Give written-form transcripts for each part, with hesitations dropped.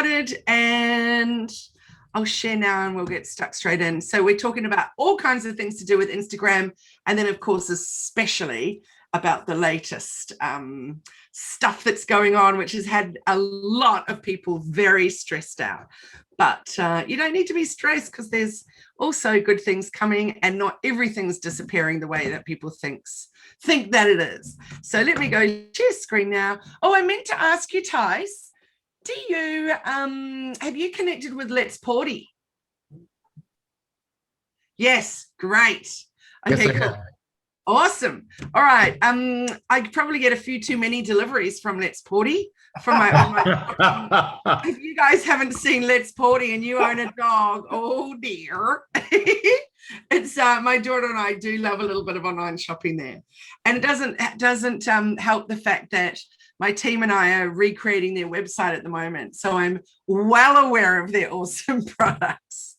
started, and I'll share now and we'll get stuck straight in. So we're talking about all kinds of things to do with Instagram, and then of course especially about the latest stuff that's going on, which has had a lot of people very stressed out. But you don't need to be stressed, because there's also good things coming, and not everything's disappearing the way that people think that it is. So let me go share screen now. Oh, I meant to ask you, Tice, do you have you connected with Let's Porty? Yes, great. Okay, yes, cool. Awesome. All right. I probably get a few too many deliveries from Let's Porty from my if you guys haven't seen Let's Porty and you own a dog, oh dear. It's my daughter and I do love a little bit of online shopping there. And it doesn't help the fact that my team and I are recreating their website at the moment. So I'm well aware of their awesome products.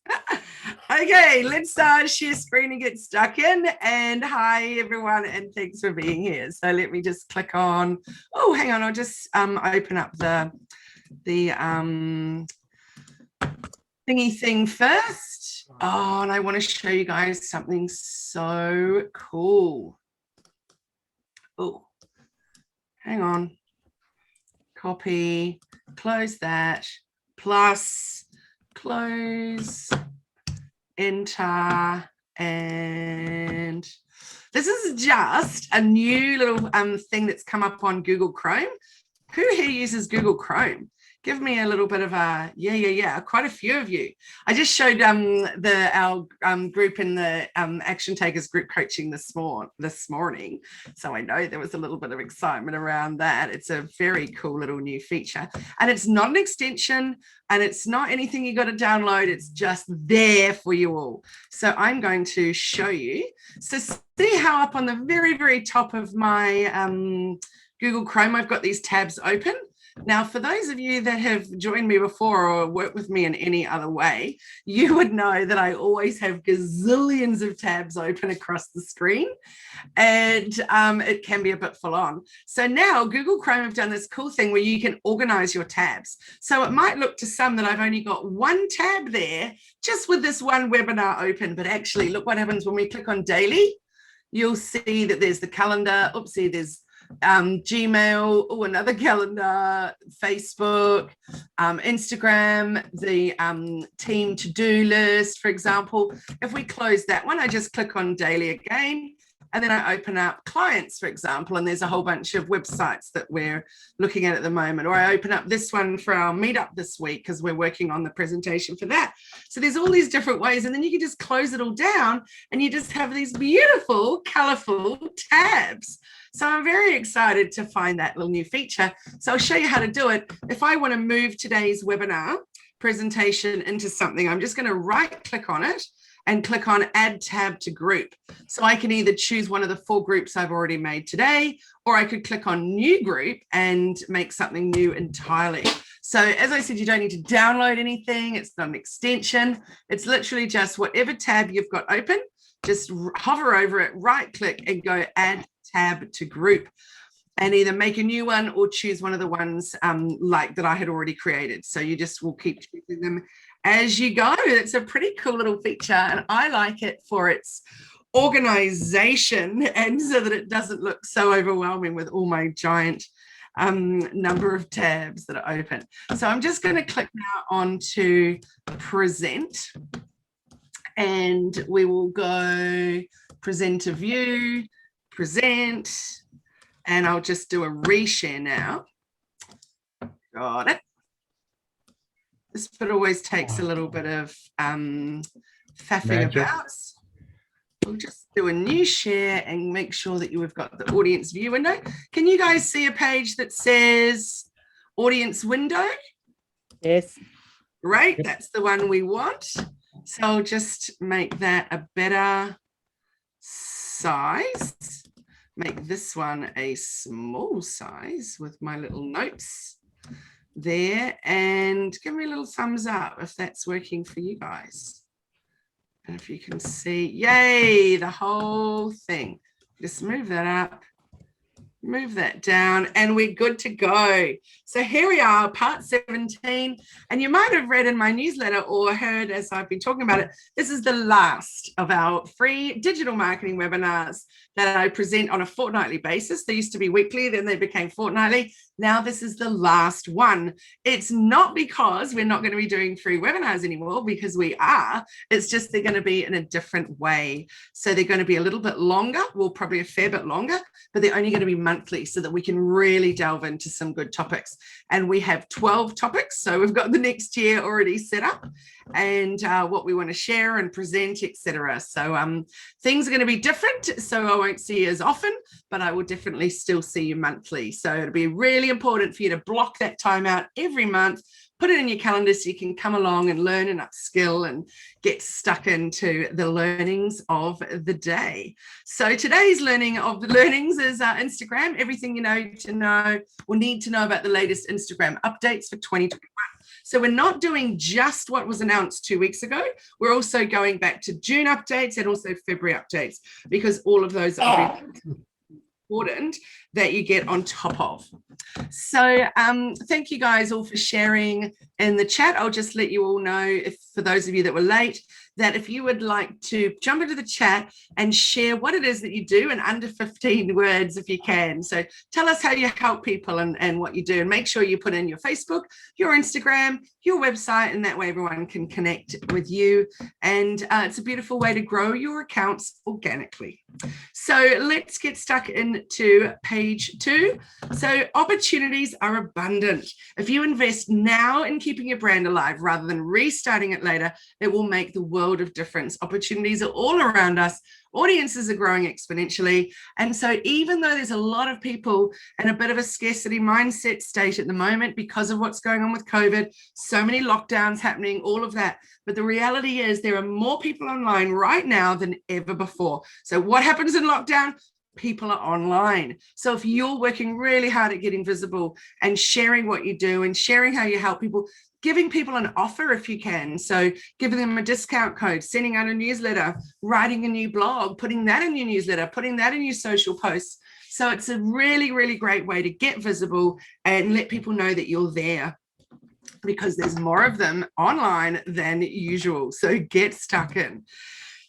Okay, let's share screen and get stuck in. And hi, everyone, and thanks for being here. So let me just click on, oh, hang on, I'll just open up the thingy thing first. Oh, and I want to show you guys something so cool. Oh, hang on. Copy, close that, plus close, enter, and this is just a new little thing that's come up on Google Chrome. Who here uses Google Chrome? Give me a little bit of a yeah, quite a few of you. I just showed our group in the Action Takers group coaching this morning, so I know there was a little bit of excitement around that. It's a very cool little new feature, and it's not an extension, and it's not anything you got to download. It's just there for you all. So I'm going to show you. So see how up on the very, very top of my Google Chrome, I've got these tabs open. Now, for those of you that have joined me before or worked with me in any other way, you would know that I always have gazillions of tabs open across the screen, and it can be a bit full on. So now Google Chrome have done this cool thing where you can organize your tabs. So it might look to some that I've only got one tab there just with this one webinar open, but actually look what happens when we click on daily. You'll see that there's the calendar. Oopsie, there's Gmail, oh, another calendar, Facebook, Instagram, the team to-do list, for example. If we close that one, I just click on daily again, and then I open up clients, for example, and there's a whole bunch of websites that we're looking at the moment. Or I open up this one for our meetup this week because we're working on the presentation for that. So there's all these different ways, and then you can just close it all down and you just have these beautiful, colorful tabs. So I'm very excited to find that little new feature. So I'll show you how to do it. If I want to move today's webinar presentation into something, I'm just going to right click on it and click on add tab to group. So I can either choose one of the 4 groups I've already made today, or I could click on new group and make something new entirely. So as I said, you don't need to download anything. It's not an extension. It's literally just whatever tab you've got open, just hover over it, right click and go add tab to group, and either make a new one or choose one of the ones like that I had already created. So you just will keep choosing them as you go. It's a pretty cool little feature, and I like it for its organization, and so that it doesn't look so overwhelming with all my giant number of tabs that are open. So I'm just going to click now on to present, and we will go present a view, present, and I'll just do a reshare now. Got it. This bit always takes a little bit of faffing about. We'll just do a new share and make sure that you've got the audience view window. Can you guys see a page that says audience window? Yes. Great, that's the one we want. So I'll just make that a better size. Make this one a small size with my little notes there, and give me a little thumbs up if that's working for you guys. And if you can see, yay, the whole thing. Just move that up Move that down and we're good to go. So here we are, part 17. And you might have read in my newsletter or heard as I've been talking about it, this is the last of our free digital marketing webinars that I present on a fortnightly basis. They used to be weekly, then they became fortnightly. Now this is the last one. It's not because we're not going to be doing free webinars anymore, because we are. It's just they're going to be in a different way. So they're going to be a little bit longer, well, probably a fair bit longer, but they're only going to be monthly so that we can really delve into some good topics. And we have 12 topics. So we've got the next year already set up and what we want to share and present, etc. So things are going to be different. So I won't see you as often, but I will definitely still see you monthly. So it'll be really important for you to block that time out every month. Put it in your calendar so you can come along and learn and upskill and get stuck into the learnings of the day. So today's learning of the learnings is Instagram, everything you know to know or need to know about the latest Instagram updates for 2021. So we're not doing just what was announced 2 weeks ago. We're also going back to June updates and also February updates, because all of those are important that you get on top of. So thank you guys all for sharing in the chat. I'll just let you all know, if for those of you that were late, that if you would like to jump into the chat and share what it is that you do in under 15 words if you can. So tell us how you help people and what you do, and make sure you put in your Facebook, your Instagram, your website, and that way everyone can connect with you. And it's a beautiful way to grow your accounts organically. So let's get stuck into page 2. So opportunities are abundant. If you invest now in keeping your brand alive rather than restarting it later, it will make the world of difference. Opportunities are all around us. Audiences are growing exponentially. And so even though there's a lot of people in a bit of a scarcity mindset state at the moment because of what's going on with COVID, so many lockdowns happening, all of that, but the reality is there are more people online right now than ever before. So what happens in lockdown? People are online. So if you're working really hard at getting visible and sharing what you do and sharing how you help people, giving people an offer if you can. So giving them a discount code, sending out a newsletter, writing a new blog, putting that in your newsletter, putting that in your social posts. So it's a really, really great way to get visible and let people know that you're there, because there's more of them online than usual. So get stuck in.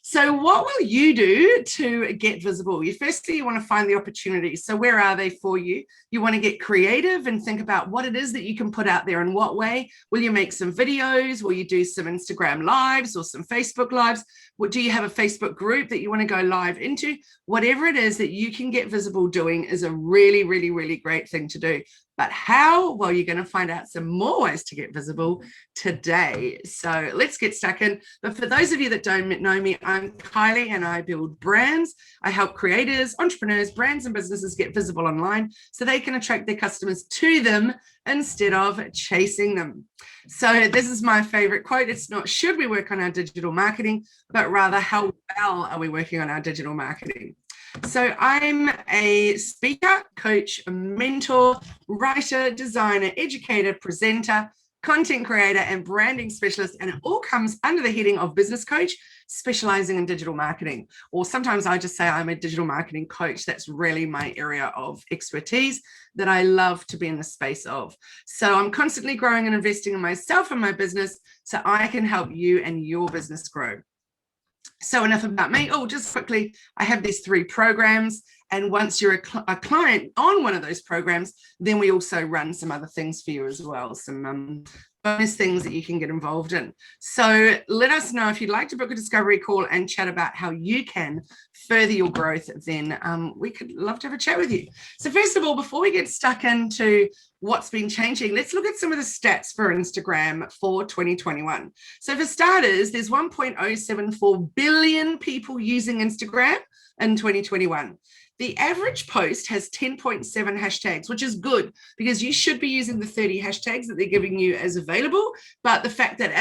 So what will you do to get visible? Firstly, you want to find the opportunities. So where are they for you? You want to get creative and think about what it is that you can put out there. In what way? Will you make some videos? Will you do some Instagram lives or some Facebook lives? Do you have a Facebook group that you want to go live into? Whatever it is that you can get visible doing is a really, really, really great thing to do. But how? Well, you're going to find out some more ways to get visible today. So let's get stuck in. But for those of you that don't know me, I'm Kylie and I build brands. I help creators, entrepreneurs, brands and businesses get visible online so they can attract their customers to them instead of chasing them. So this is my favorite quote. It's not should we work on our digital marketing, but rather how well are we working on our digital marketing? So I'm a speaker, coach, mentor, writer, designer, educator, presenter, content creator, and branding specialist. And it all comes under the heading of business coach, specializing in digital marketing. Or sometimes I just say I'm a digital marketing coach. That's really my area of expertise that I love to be in the space of. So I'm constantly growing and investing in myself and my business so I can help you and your business grow. So enough about me. Oh, just quickly, I have these 3 programs. And once you're a client on one of those programs, then we also run some other things for you as well. Some bonus things that you can get involved in. So let us know if you'd like to book a discovery call and chat about how you can further your growth, then we could love to have a chat with you. So first of all, before we get stuck into what's been changing, let's look at some of the stats for Instagram for 2021. So for starters, there's 1.074 billion people using Instagram in 2021. The average post has 10.7 hashtags, which is good because you should be using the 30 hashtags that they're giving you as available. But the fact that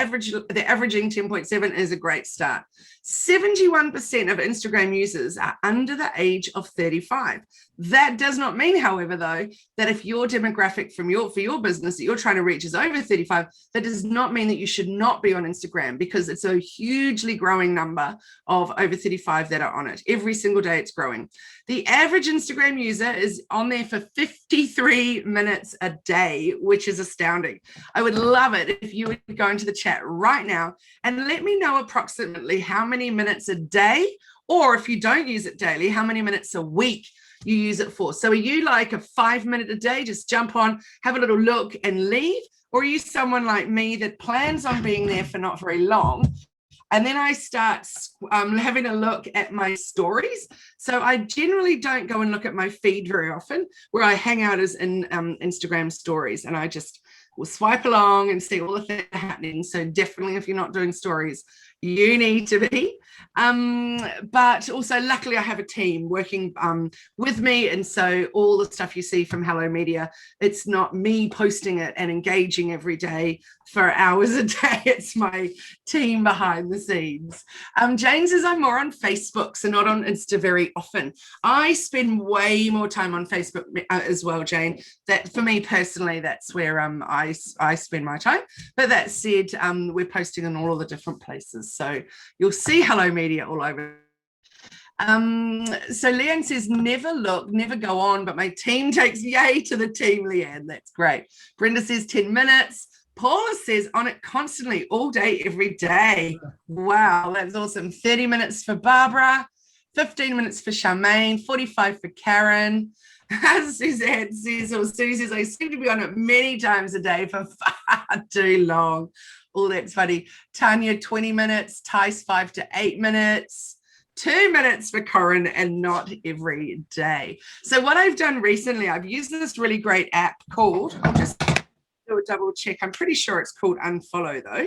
they're averaging 10.7 is a great start. 71% of Instagram users are under the age of 35. That does not mean, however, though, that if your demographic for your business that you're trying to reach is over 35, that does not mean that you should not be on Instagram, because it's a hugely growing number of over 35 that are on it. Every single day it's growing. The The average Instagram user is on there for 53 minutes a day, which is astounding. I would love it if you would go into the chat right now and let me know approximately how many minutes a day, or if you don't use it daily, how many minutes a week you use it for. So are you like a 5 minute a day, just jump on, have a little look and leave? Or are you someone like me that plans on being there for not very long? And then I start having a look at my stories. So I generally don't go and look at my feed very often. Where I hang out is in Instagram stories, and I just will swipe along and see all the things happening. So definitely, if you're not doing stories, you need to be. But also, luckily, I have a team working with me. And so all the stuff you see from Hello Media, it's not me posting it and engaging every day for hours a day. It's my team behind the scenes. Jane says I'm more on Facebook, so not on Insta very often. I spend way more time on Facebook as well, Jane. That for me personally, that's where I spend my time. But that said, we're posting in all of the different places. So you'll see Hello Media all over. So Leanne says, never look, never go on, but my team takes, yay to the team, Leanne. That's great. Brenda says 10 minutes. Paula says on it constantly, all day, every day. Wow, that's awesome. 30 minutes for Barbara, 15 minutes for Charmaine, 45 for Karen. Suzanne says, or Sue says, I seem to be on it many times a day for far too long. Oh, that's funny. Tanya, 20 minutes. Tice, 5 to 8 minutes. 2 minutes for Corin, and not every day. So what I've done recently, I've used this really great app called, I'll just do a double check. I'm pretty sure it's called Unfollow though.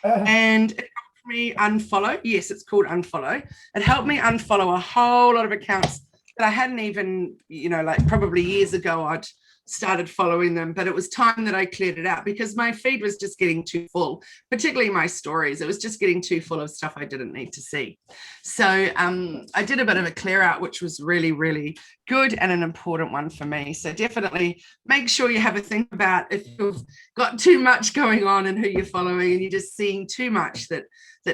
And it helped me unfollow. Yes, it's called Unfollow. It helped me unfollow a whole lot of accounts that I hadn't even, like probably years ago, I'd started following them, but it was time that I cleared it out because my feed was just getting too full, particularly my stories. It was just getting too full of stuff I didn't need to see. So I did a bit of a clear out, which was really, really good and an important one for me. So definitely make sure you have a think about if you've got too much going on and who you're following and you're just seeing too much that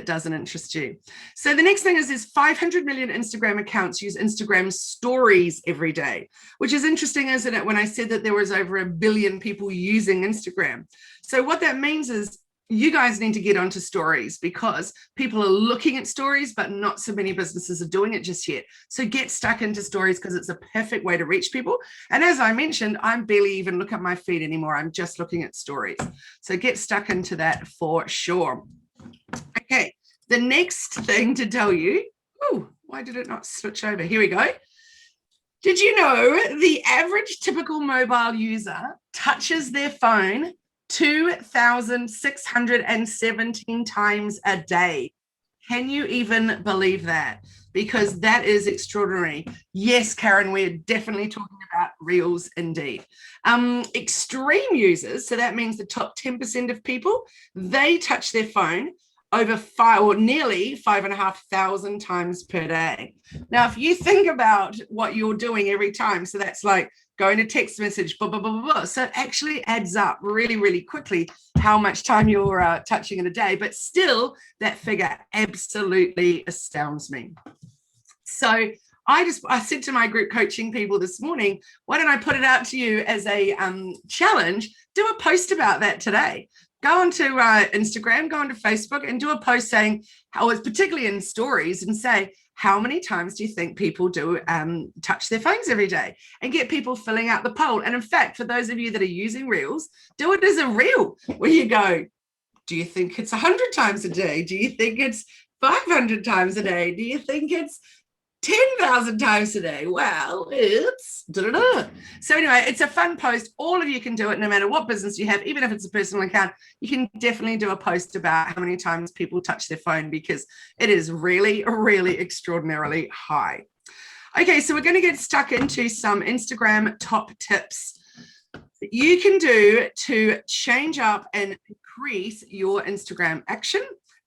doesn't interest you. So the next thing is 500 million Instagram accounts use Instagram stories every day, which is interesting, isn't it? When I said that there was over 1 billion people using Instagram. So what that means is you guys need to get onto stories because people are looking at stories, but not so many businesses are doing it just yet. So get stuck into stories because it's a perfect way to reach people. And as I mentioned, I barely even look at my feed anymore. I'm just looking at stories. So get stuck into that for sure. Okay, the next thing to tell you, why did it not switch over? Here we go. Did you know the average typical mobile user touches their phone 2,617 times a day? Can you even believe that? Because that is extraordinary. Yes, Karen, we're definitely talking about Reels indeed. Extreme users, so that means the top 10% of people, they touch their phone over nearly 5,500 times per day. Now, if you think about what you're doing every time, so that's like going to text message, blah, blah, blah, blah, blah. So it actually adds up really, really quickly how much time you're touching in a day. But still, that figure absolutely astounds me. So I said to my group coaching people this morning, why don't I put it out to you as a challenge? Do a post about that today. Go onto Instagram, go onto Facebook and do a post saying, particularly in stories, and say, how many times do you think people do touch their phones every day? And get people filling out the poll. And in fact, for those of you that are using Reels, do it as a reel where you go, do you think it's 100 times a day? Do you think it's 500 times a day? Do you think it's 10,000 times a day? Well, it's da-da-da. So anyway, it's a fun post. All of you can do it no matter what business you have, even if it's a personal account. You can definitely do a post about how many times people touch their phone because it is really, really extraordinarily high. Okay, so we're going to get stuck into some Instagram top tips that you can do to change up and increase your Instagram action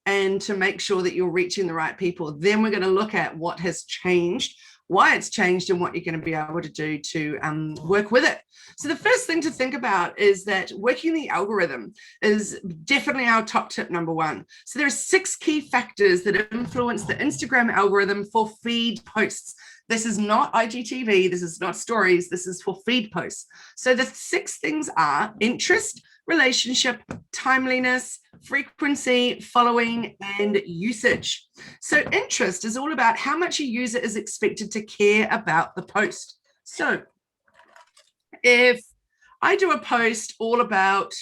and to make sure that you're reaching the right people. Then we're going to look at what has changed, why it's changed, and what you're going to be able to do to work with it. So the first thing to think about is that working the algorithm is definitely our top tip number one. So there are 6 key factors that influence the Instagram algorithm for feed posts. This is not IGTV. This is not stories. This is for feed posts. So the 6 things are interest, relationship, timeliness, frequency, following, and usage. So interest is all about how much a user is expected to care about the post. So if I do a post all about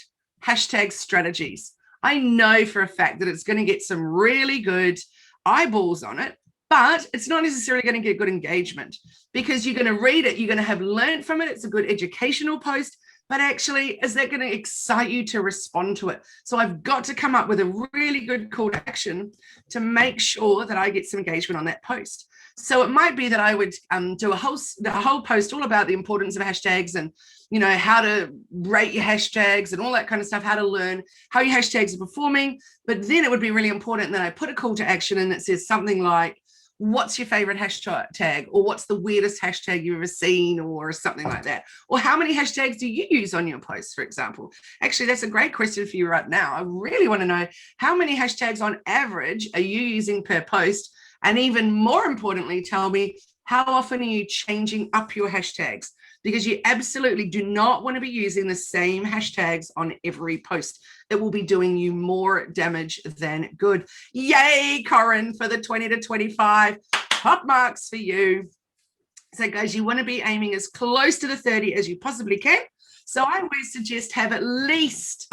hashtag strategies, I know for a fact that it's going to get some really good eyeballs on it, but it's not necessarily going to get good engagement, because you're going to read it, you're going to have learned from it. It's a good educational post, but actually, is that going to excite you to respond to it? So I've got to come up with a really good call to action to make sure that I get some engagement on that post. So it might be that I would do a whole post all about the importance of hashtags and, you know, how to rate your hashtags and all that kind of stuff, how to learn how your hashtags are performing. But then it would be really important that I put a call to action in that says something like, what's your favorite hashtag, or what's the weirdest hashtag you've ever seen, or something like that. Or how many hashtags do you use on your posts, for example? Actually, that's a great question for you right now. I really want to know, how many hashtags on average are you using per post? And even more importantly, tell me, how often are you changing up your hashtags? Because you absolutely do not want to be using the same hashtags on every post. It will be doing you more damage than good. Yay, Corinne, for the 20 to 25 top marks for you. So guys, you want to be aiming as close to the 30 as you possibly can. So I always suggest have at least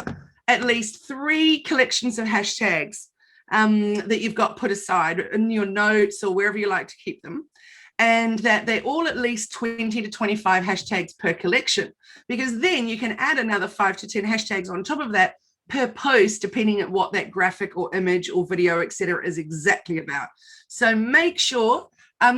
3 collections of hashtags that you've got put aside in your notes or wherever you like to keep them, and that they're all at least 20 to 25 hashtags per collection, because then you can add another 5 to 10 hashtags on top of that per post, depending on what that graphic or image or video, etc., is exactly about. So make sure.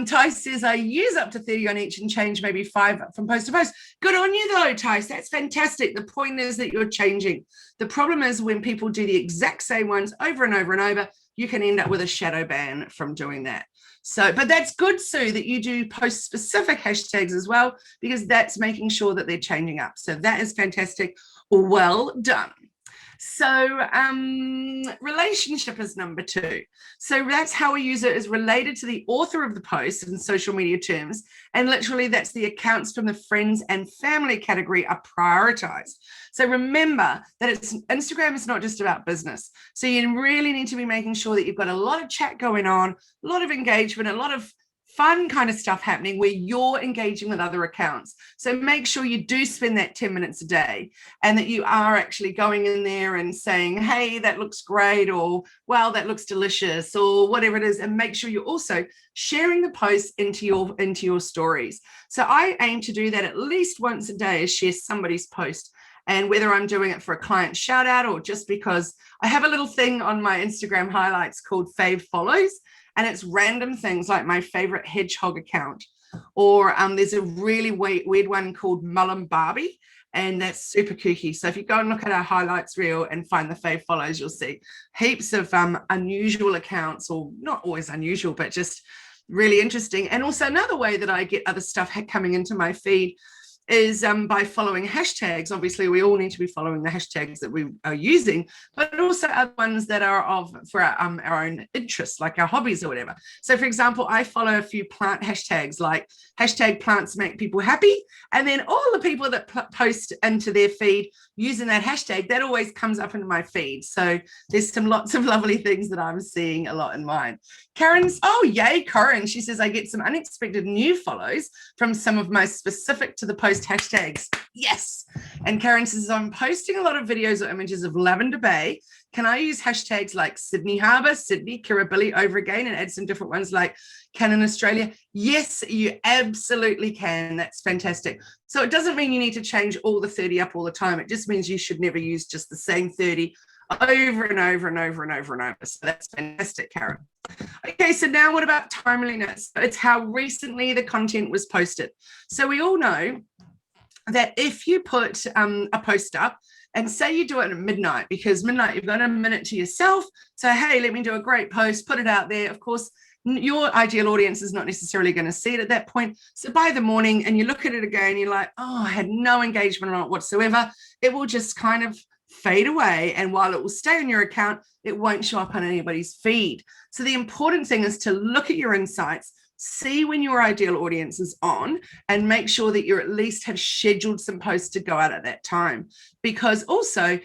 Tice says, I use up to 30 on each and change maybe 5 from post to post. Good on you though, Tice. That's fantastic. The point is that you're changing. The problem is when people do the exact same ones over and over and over, you can end up with a shadow ban from doing that. So, but that's good, Sue, that you do post specific hashtags as well, because that's making sure that they're changing up. So that is fantastic. Well done. So relationship is number 2. So that's how a user is related to the author of the post in social media terms. And literally that's the accounts from the friends and family category are prioritized. So remember that Instagram is not just about business. So you really need to be making sure that you've got a lot of chat going on, a lot of engagement, a lot of fun kind of stuff happening where you're engaging with other accounts. So make sure you do spend that 10 minutes a day, and that you are actually going in there and saying, hey, that looks great, or wow, that looks delicious, or whatever it is. And make sure you're also sharing the posts into your stories. So I aim to do that at least once a day, is share somebody's post. And whether I'm doing it for a client shout out or just because I have a little thing on my Instagram highlights called Fave Follows, and it's random things like my favorite hedgehog account, or there's a really weird one called Mullen Barbie, and that's super kooky. So if you go and look at our highlights reel and find the Fave Follows, you'll see heaps of unusual accounts, or not always unusual, but just really interesting. And also another way that I get other stuff coming into my feed is by following hashtags. Obviously, we all need to be following the hashtags that we are using, but also other ones that are for our own interests, like our hobbies or whatever. So, for example, I follow a few plant hashtags, like hashtag plants make people happy, and then all the people that post into their feed using that hashtag, that always comes up into my feed. So there's lots of lovely things that I'm seeing a lot in mine. Karen's, oh yay, Karen. She says, I get some unexpected new follows from some of my specific to the post hashtags. Yes. And Karen says, I'm posting a lot of videos or images of Lavender Bay. Can I use hashtags like Sydney Harbour, Sydney, Kirribilli over again, and add some different ones like Canon Australia? Yes, you absolutely can. That's fantastic. So it doesn't mean you need to change all the 30 up all the time. It just means you should never use just the same 30 over and over and over and over and over. So that's fantastic, Karen. Okay, so now what about timeliness? It's how recently the content was posted. So we all know that if you put a post up, and say you do it at midnight, because midnight, you've got a minute to yourself. So, hey, let me do a great post, put it out there. Of course, your ideal audience is not necessarily going to see it at that point. So by the morning, and you look at it again, you're like, oh, I had no engagement on it whatsoever. It will just kind of fade away. And while it will stay on your account, it won't show up on anybody's feed. So the important thing is to look at your insights, see when your ideal audience is on and make sure that you at least have scheduled some posts to go out at that time. Because also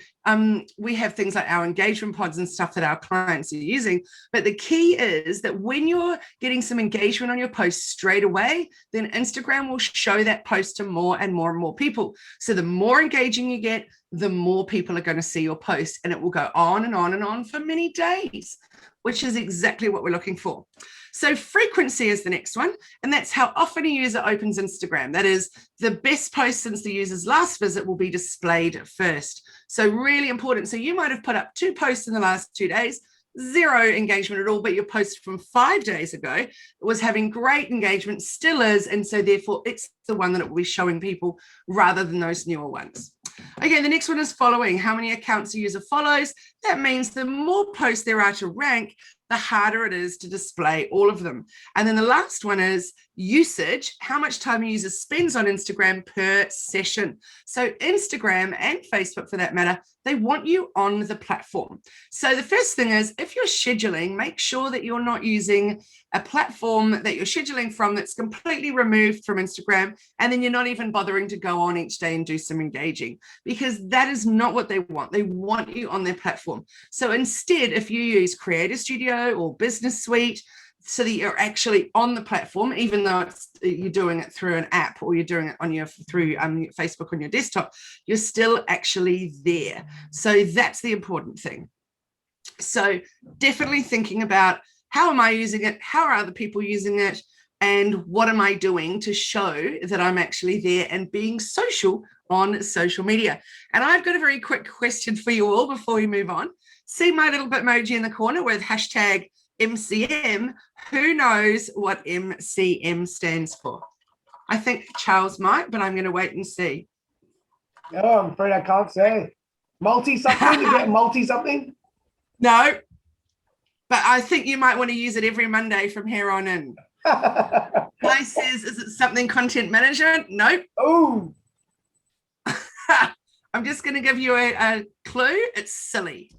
we have things like our engagement pods and stuff that our clients are using. But the key is that when you're getting some engagement on your post straight away, then Instagram will show that post to more and more and more people. So the more engaging you get, the more people are going to see your post, and it will go on and on and on for many days, which is exactly what we're looking for. So frequency is the next one, and that's how often a user opens Instagram. That is, the best post since the user's last visit will be displayed first. So really important. So you might have put up 2 posts in the last 2 days, 0 engagement at all, but your post from 5 days ago was having great engagement, still is, and so therefore it's the one that it will be showing people rather than those newer ones. Okay, the next one is following. How many accounts a user follows? That means the more posts there are to rank, the harder it is to display all of them. And then the last one is usage, how much time a user spends on Instagram per session. So Instagram and Facebook, for that matter, they want you on the platform. So the first thing is, if you're scheduling, make sure that you're not using a platform that you're scheduling from that's completely removed from Instagram, and then you're not even bothering to go on each day and do some engaging, because that is not what they want. They want you on their platform. So instead, if you use Creator Studio or Business Suite, so that you're actually on the platform, even though you're doing it through an app or you're doing it on through Facebook on your desktop, you're still actually there. So that's the important thing. So definitely thinking about, how am I using it? How are other people using it? And what am I doing to show that I'm actually there and being social on social media? And I've got a very quick question for you all before we move on. See my little Bitmoji in the corner with hashtag MCM. Who knows what MCM stands for? I think Charles might, but I'm going to wait and see. Oh, I'm afraid I can't say. Multi-something? You get multi-something? No, but I think you might want to use it every Monday from here on in. Guy says, is it something content management? Nope. Oh. I'm just going to give you a clue. It's silly.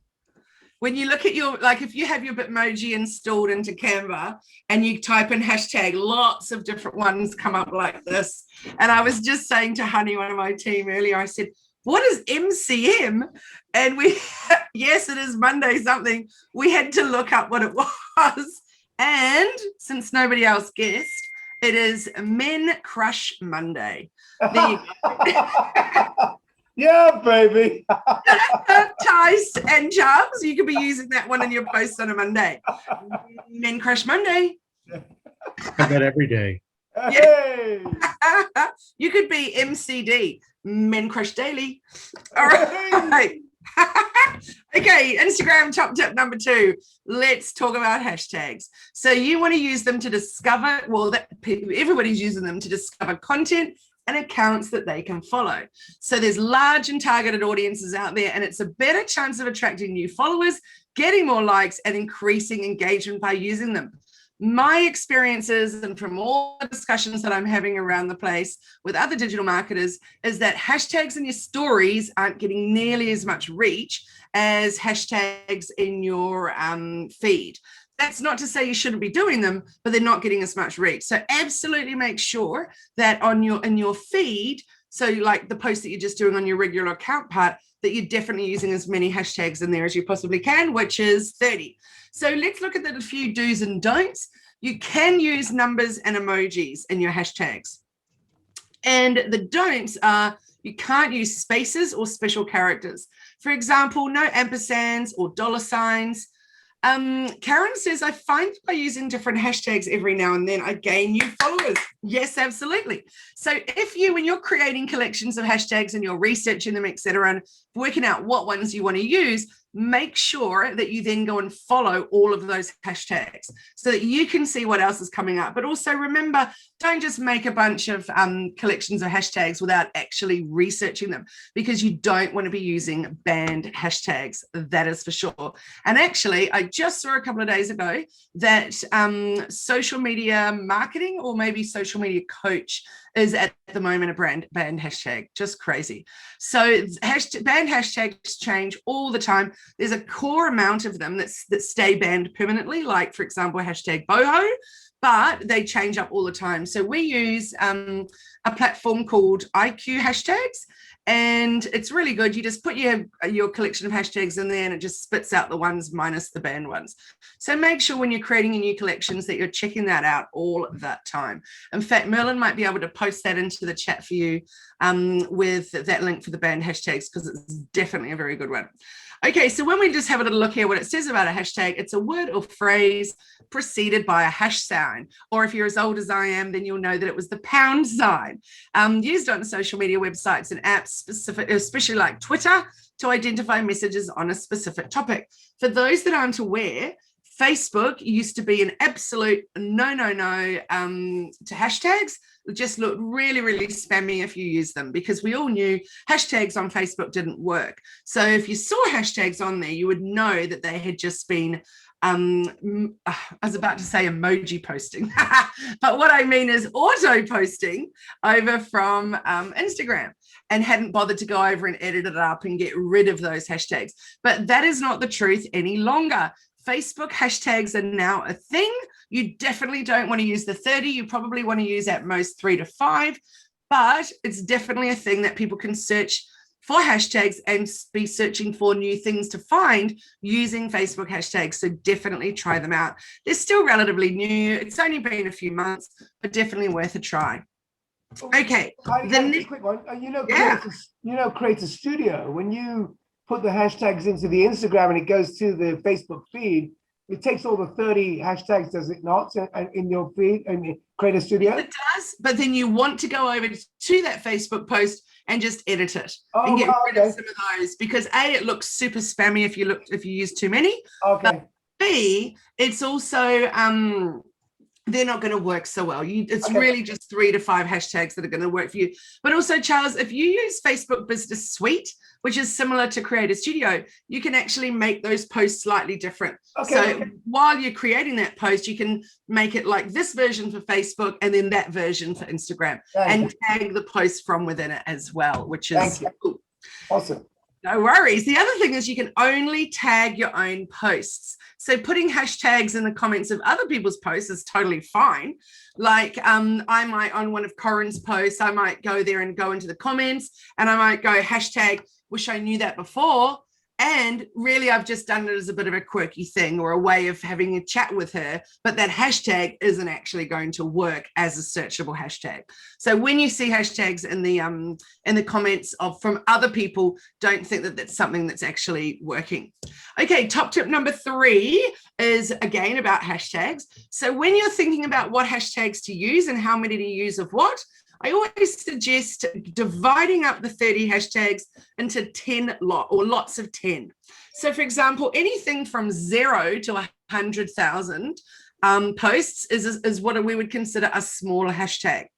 When you look at your, like if you have your Bitmoji installed into Canva and you type in hashtag, lots of different ones come up like this. And I was just saying to Honey, one of my team earlier, I said, what is MCM? And we, yes, it is Monday something. We had to look up what it was. And since nobody else guessed, it is Men Crush Monday. There you go. Yeah, baby. Tice and Charles, you could be using that one in your posts on a Monday. Men Crush Monday. I bet every day. Hey. You could be MCD, Men Crush Daily. All right. Okay, Instagram top tip number 2. Let's talk about hashtags. So you want to use them to discover, well, everybody's using them to discover content and accounts that they can follow. So there's large and targeted audiences out there, and it's a better chance of attracting new followers, getting more likes, and increasing engagement by using them. My experiences, and from all the discussions that I'm having around the place with other digital marketers, is that hashtags in your stories aren't getting nearly as much reach as hashtags in your feed. That's not to say you shouldn't be doing them, but they're not getting as much reach. So absolutely make sure that in your feed, so like the post that you're just doing on your regular account part, that you're definitely using as many hashtags in there as you possibly can, which is 30. So let's look at the few do's and don'ts. You can use numbers and emojis in your hashtags. And the don'ts are, you can't use spaces or special characters. For example, no ampersands or dollar signs. Karen says, I find by using different hashtags every now and then, I gain new followers. Yes, absolutely. So if you, when you're creating collections of hashtags and you're researching them, etc., and working out what ones you want to use, make sure that you then go and follow all of those hashtags so that you can see what else is coming up. But also remember, don't just make a bunch of collections of hashtags without actually researching them, because you don't want to be using banned hashtags. That is for sure. And actually, I just saw a couple of days ago that social media marketing, or maybe social media coach, is at the moment a banned hashtag. Just crazy. So banned hashtags change all the time. There's a core amount of them that stay banned permanently, like, for example, hashtag boho. but they change up all the time. So we use a platform called IQ hashtags, and it's really good. You just put your collection of hashtags in there and it just spits out the ones minus the banned ones. So make sure when you're creating your new collections that you're checking that out all that time. In fact, Merlin might be able to post that into the chat for you with that link for the banned hashtags, because it's definitely a very good one. Okay, so when we just have a little look here, what it says about a hashtag, it's a word or phrase preceded by a hash sign. Or if you're as old as I am, then you'll know that it was the pound sign, used on social media websites and apps, especially like Twitter, to identify messages on a specific topic. For those that aren't aware, Facebook used to be an absolute no to hashtags. It just looked really, really spammy if you use them, because we all knew hashtags on Facebook didn't work. So if you saw hashtags on there, you would know that they had just been, I was about to say emoji posting, but what I mean is auto posting over from Instagram, and hadn't bothered to go over and edit it up and get rid of those hashtags. But that is not the truth any longer. Facebook hashtags are now a thing. You definitely don't want to use the 30. You probably want to use at most 3 to 5, but it's definitely a thing that people can search for hashtags and be searching for new things to find using Facebook hashtags. So definitely try them out. They're still relatively new. It's only been a few months, but definitely worth a try. Okay. The quick one. Creator Studio, when you put the hashtags into the Instagram and it goes to the Facebook feed, it takes all the 30 hashtags, does it not, in your feed and Creator Studio? It does, but then you want to go over to that Facebook post and just edit it and get rid of some of those, because A, it looks super spammy if you use too many. Okay. But B, it's also they're not going to work so well. It's really just 3 to 5 hashtags that are going to work for you. But also, Charles, if you use Facebook Business Suite, which is similar to Creator Studio, you can actually make those posts slightly different. So while you're creating that post, you can make it like this version for Facebook and then that version for Instagram, and tag the post from within it as well, which is cool. Awesome. No worries. The other thing is you can only tag your own posts. So putting hashtags in the comments of other people's posts is totally fine. Like I might, on one of Corinne's posts, I might go there and go into the comments and I might go hashtag, wish I knew that before. And really, I've just done it as a bit of a quirky thing or a way of having a chat with her, but that hashtag isn't actually going to work as a searchable hashtag. So when you see hashtags in the comments from other people, don't think that that's something that's actually working. Okay, top tip number 3 is again about hashtags. So when you're thinking about what hashtags to use and how many to use of what, I always suggest dividing up the 30 hashtags into 10 lots of 10. So for example, anything from 0 to 100,000 posts is what we would consider a small hashtag.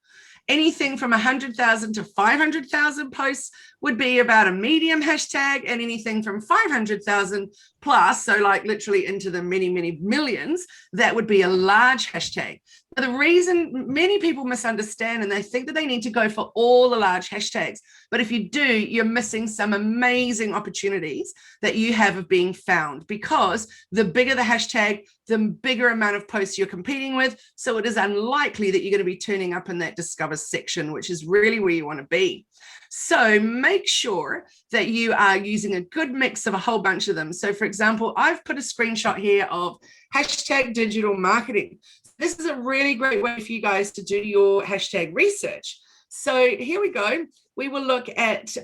Anything from 100,000 to 500,000 posts would be about a medium hashtag, and anything from 500,000 plus, so like literally into the many, many millions, that would be a large hashtag. Now, the reason many people misunderstand and they think that they need to go for all the large hashtags, but if you do, you're missing some amazing opportunities that you have of being found, because the bigger the hashtag, the bigger amount of posts you're competing with. So it is unlikely that you're going to be turning up in that Discover section, which is really where you want to be. So make sure that you are using a good mix of a whole bunch of them. So for example, I've put a screenshot here of hashtag digital marketing. This is a really great way for you guys to do your hashtag research. So here we go. We will look at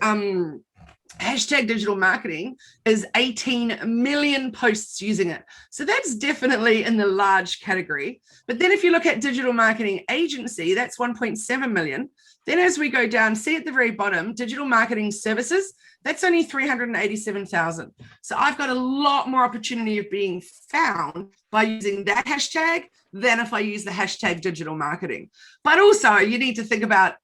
hashtag digital marketing is 18 million posts using it. So that's definitely in the large category. But then if you look at digital marketing agency, that's 1.7 million. Then as we go down, see at the very bottom, digital marketing services, that's only 387,000. So I've got a lot more opportunity of being found by using that hashtag than if I use the hashtag digital marketing. But also you need to think about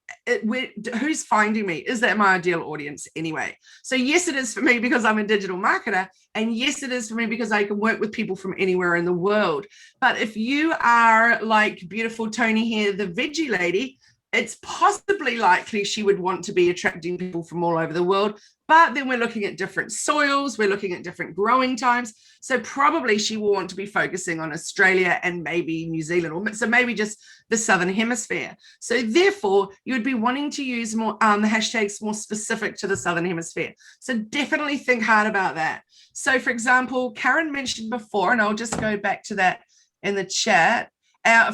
who's finding me. Is that my ideal audience anyway? So yes, it is for me because I'm a digital marketer. And yes, it is for me because I can work with people from anywhere in the world. But if you are like beautiful Tony here, the veggie lady, it's possibly likely she would want to be attracting people from all over the world. But then we're looking at different soils, we're looking at different growing times. So probably she will want to be focusing on Australia and maybe New Zealand, or so maybe just the Southern Hemisphere. So therefore, you would be wanting to use more the hashtags more specific to the Southern Hemisphere. So definitely think hard about that. So for example, Karen mentioned before, and I'll just go back to that in the chat.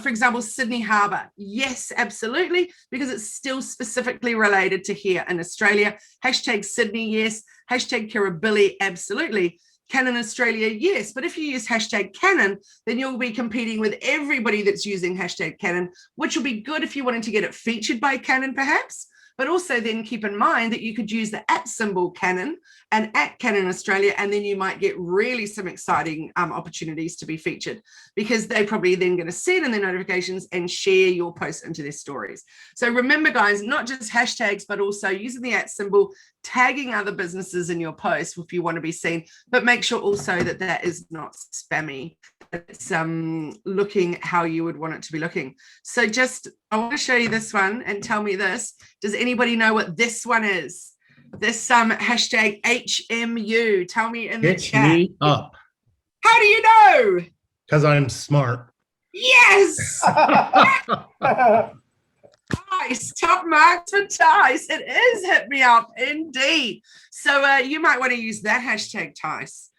For example, Sydney Harbour. Yes, absolutely, because it's still specifically related to here in Australia. Hashtag Sydney, yes. Hashtag Kirribilli, absolutely. Canon Australia, yes. But if you use hashtag Canon, then you'll be competing with everybody that's using hashtag Canon, which will be good if you wanted to get it featured by Canon, perhaps. But also then keep in mind that you could use the @ symbol Canon and @ Canon Australia, and then you might get really some exciting opportunities to be featured, because they probably then going to see it in their notifications and share your post into their stories. So remember, guys, not just hashtags, but also using the @ symbol, tagging other businesses in your post if you want to be seen, but make sure also that that is not spammy. It's looking how you would want it to be looking. So just, I want to show you this one and tell me this. Does anybody know what this one is? This hashtag HMU. Tell me in the chat. Me up. How do you know? Because I'm smart. Yes. Nice. Top marks for Tice. It is hit me up indeed. So you might want to use that hashtag, Tice.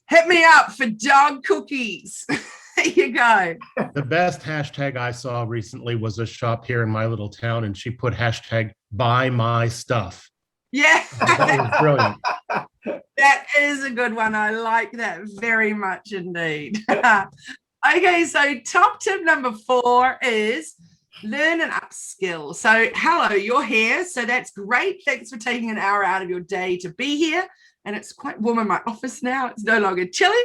Hit me up for dog cookies. There you go. The best hashtag I saw recently was a shop here in my little town, and she put hashtag buy my stuff. Yeah. That was brilliant. That is a good one. I like that very much indeed. Okay, so top tip number 4 is learn and upskill. So hello, you're here. So that's great. Thanks for taking an hour out of your day to be here. And it's quite warm in my office now. It's no longer chilly.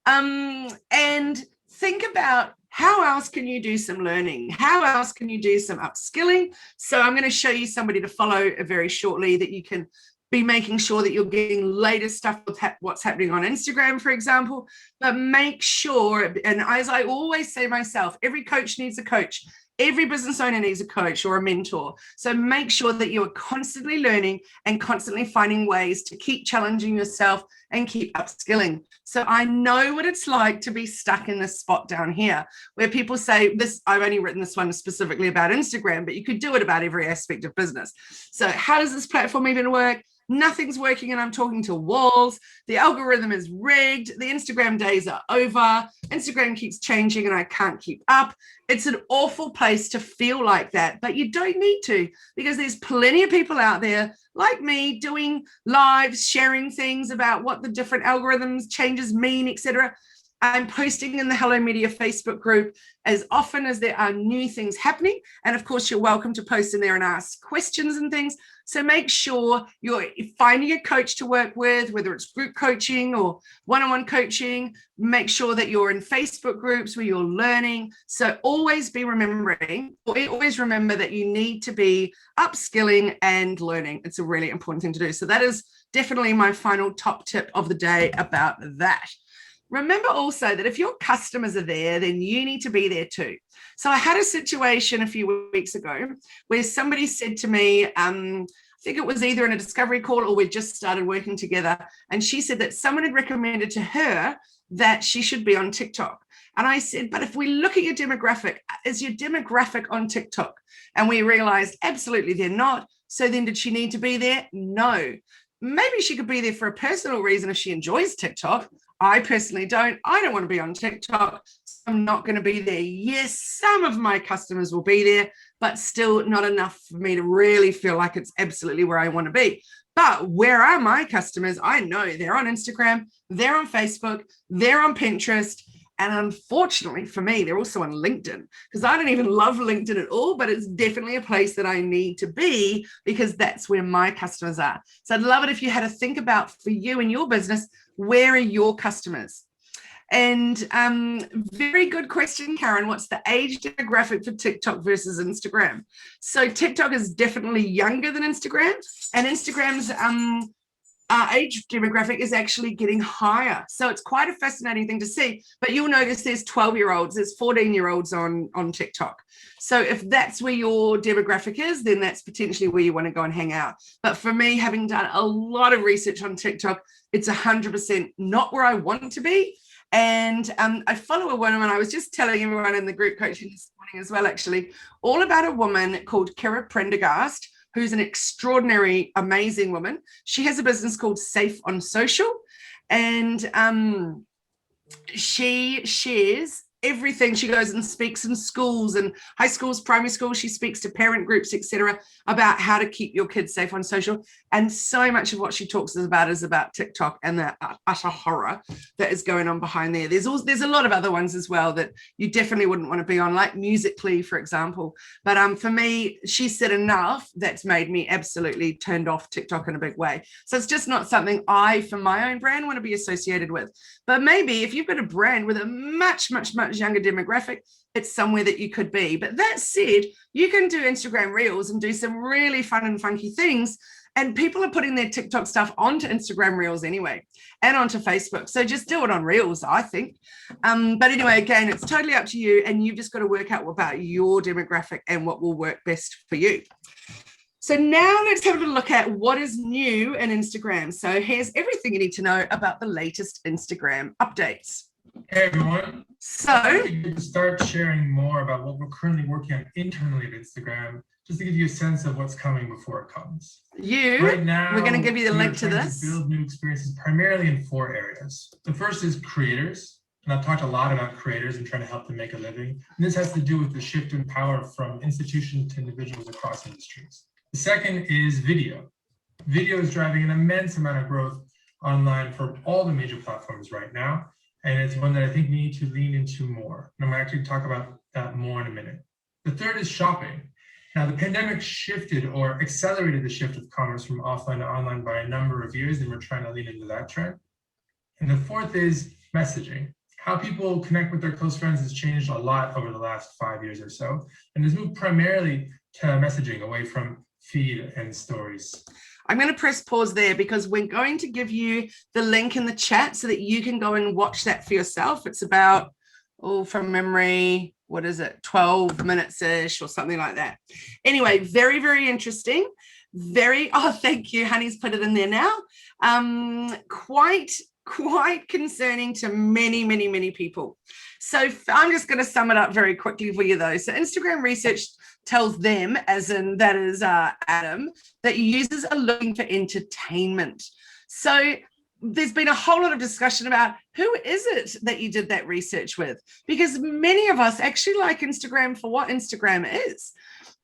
And think about how else can you do some learning? How else can you do some upskilling? So I'm going to show you somebody to follow very shortly that you can be making sure that you're getting latest stuff with what's happening on Instagram, for example. But make sure, and as I always say myself, every coach needs a coach. Every business owner needs a coach or a mentor. So make sure that you are constantly learning and constantly finding ways to keep challenging yourself and keep upskilling. So I know what it's like to be stuck in this spot down here where people say this, I've only written this one specifically about Instagram, but you could do it about every aspect of business. So how does this platform even work? Nothing's working and I'm talking to walls. The algorithm is rigged. The Instagram days are over. Instagram keeps changing and I can't keep up. It's an awful place to feel like that, but you don't need to, because there's plenty of people out there like me doing lives, sharing things about what the different algorithms changes mean, etc. I'm posting in the Hello Media Facebook group as often as there are new things happening. And of course, you're welcome to post in there and ask questions and things. So make sure you're finding a coach to work with, whether it's group coaching or one-on-one coaching. Make sure that you're in Facebook groups where you're learning. So always remember that you need to be upskilling and learning. It's a really important thing to do. So that is definitely my final top tip of the day about that. Remember also that if your customers are there, then you need to be there too. So I had a situation a few weeks ago where somebody said to me, I think it was either in a discovery call or we just started working together. And she said that someone had recommended to her that she should be on TikTok. And I said, but if we look at your demographic, is your demographic on TikTok? And we realized absolutely they're not. So then did she need to be there? No. Maybe she could be there for a personal reason if she enjoys TikTok. I personally don't. I don't want to be on TikTok. So I'm not going to be there. Yes, some of my customers will be there, but still not enough for me to really feel like it's absolutely where I want to be. But where are my customers? I know they're on Instagram, they're on Facebook, they're on Pinterest. And unfortunately for me, they're also on LinkedIn, because I don't even love LinkedIn at all, but it's definitely a place that I need to be because that's where my customers are. So I'd love it if you had to think about for you and your business, where are your customers? And very good question, Karen. What's the age demographic for TikTok versus Instagram? So TikTok is definitely younger than Instagram, and Instagram's age demographic is actually getting higher. So it's quite a fascinating thing to see. But you'll notice there's 12-year-olds, there's 14-year-olds on TikTok. So if that's where your demographic is, then that's potentially where you want to go and hang out. But for me, having done a lot of research on TikTok, it's 100% not where I want to be. And I follow a woman, I was just telling everyone in the group coaching this morning as well, actually, all about a woman called Kira Prendergast, who's an extraordinary, amazing woman. She has a business called Safe on Social, and she shares everything. She goes and speaks in schools and high schools, primary schools. She speaks to parent groups, etc., about how to keep your kids safe on social. And so much of what she talks about is about TikTok and the utter horror that is going on behind there. There's a lot of other ones as well that you definitely wouldn't want to be on, like Musical.ly, for example. But for me, she said enough that's made me absolutely turned off TikTok in a big way. So it's just not something I, for my own brand, want to be associated with. But maybe if you've got a brand with a much younger demographic, it's somewhere that you could be. But that said, you can do Instagram Reels and do some really fun and funky things. And people are putting their TikTok stuff onto Instagram Reels anyway, and onto Facebook. So just do it on Reels, I think. But anyway, again, it's totally up to you. And you've just got to work out about your demographic and what will work best for you. So now let's have a look at what is new in Instagram. So here's everything you need to know about the latest Instagram updates. Hey everyone. So to start sharing more about what we're currently working on internally at Instagram, just to give you a sense of what's coming before it comes. Right now, we're going to give you the link to this. To build new experiences primarily in 4 areas. The first is creators. And I've talked a lot about creators and trying to help them make a living. And this has to do with the shift in power from institutions to individuals across industries. The second is video. Video is driving an immense amount of growth online for all the major platforms right now. And it's one that I think we need to lean into more. And I'm going to actually talk about that more in a minute. The third is shopping. Now, the pandemic shifted or accelerated the shift of commerce from offline to online by a number of years, and we're trying to lean into that trend. And the fourth is messaging. How people connect with their close friends has changed a lot over the last 5 years or so, and has moved primarily to messaging away from feed and stories. I'm going to press pause there because we're going to give you the link in the chat so that you can go and watch that for yourself. It's about, from memory, 12 minutes-ish or something like that. Anyway, very, very interesting. Thank you. Honey's put it in there now. Quite concerning to many people. So I'm just going to sum it up very quickly for you though. So Instagram research tells them, as in that is Adam, that users are looking for entertainment. So there's been a whole lot of discussion about who is it that you did that research with? Because many of us actually like Instagram for what Instagram is.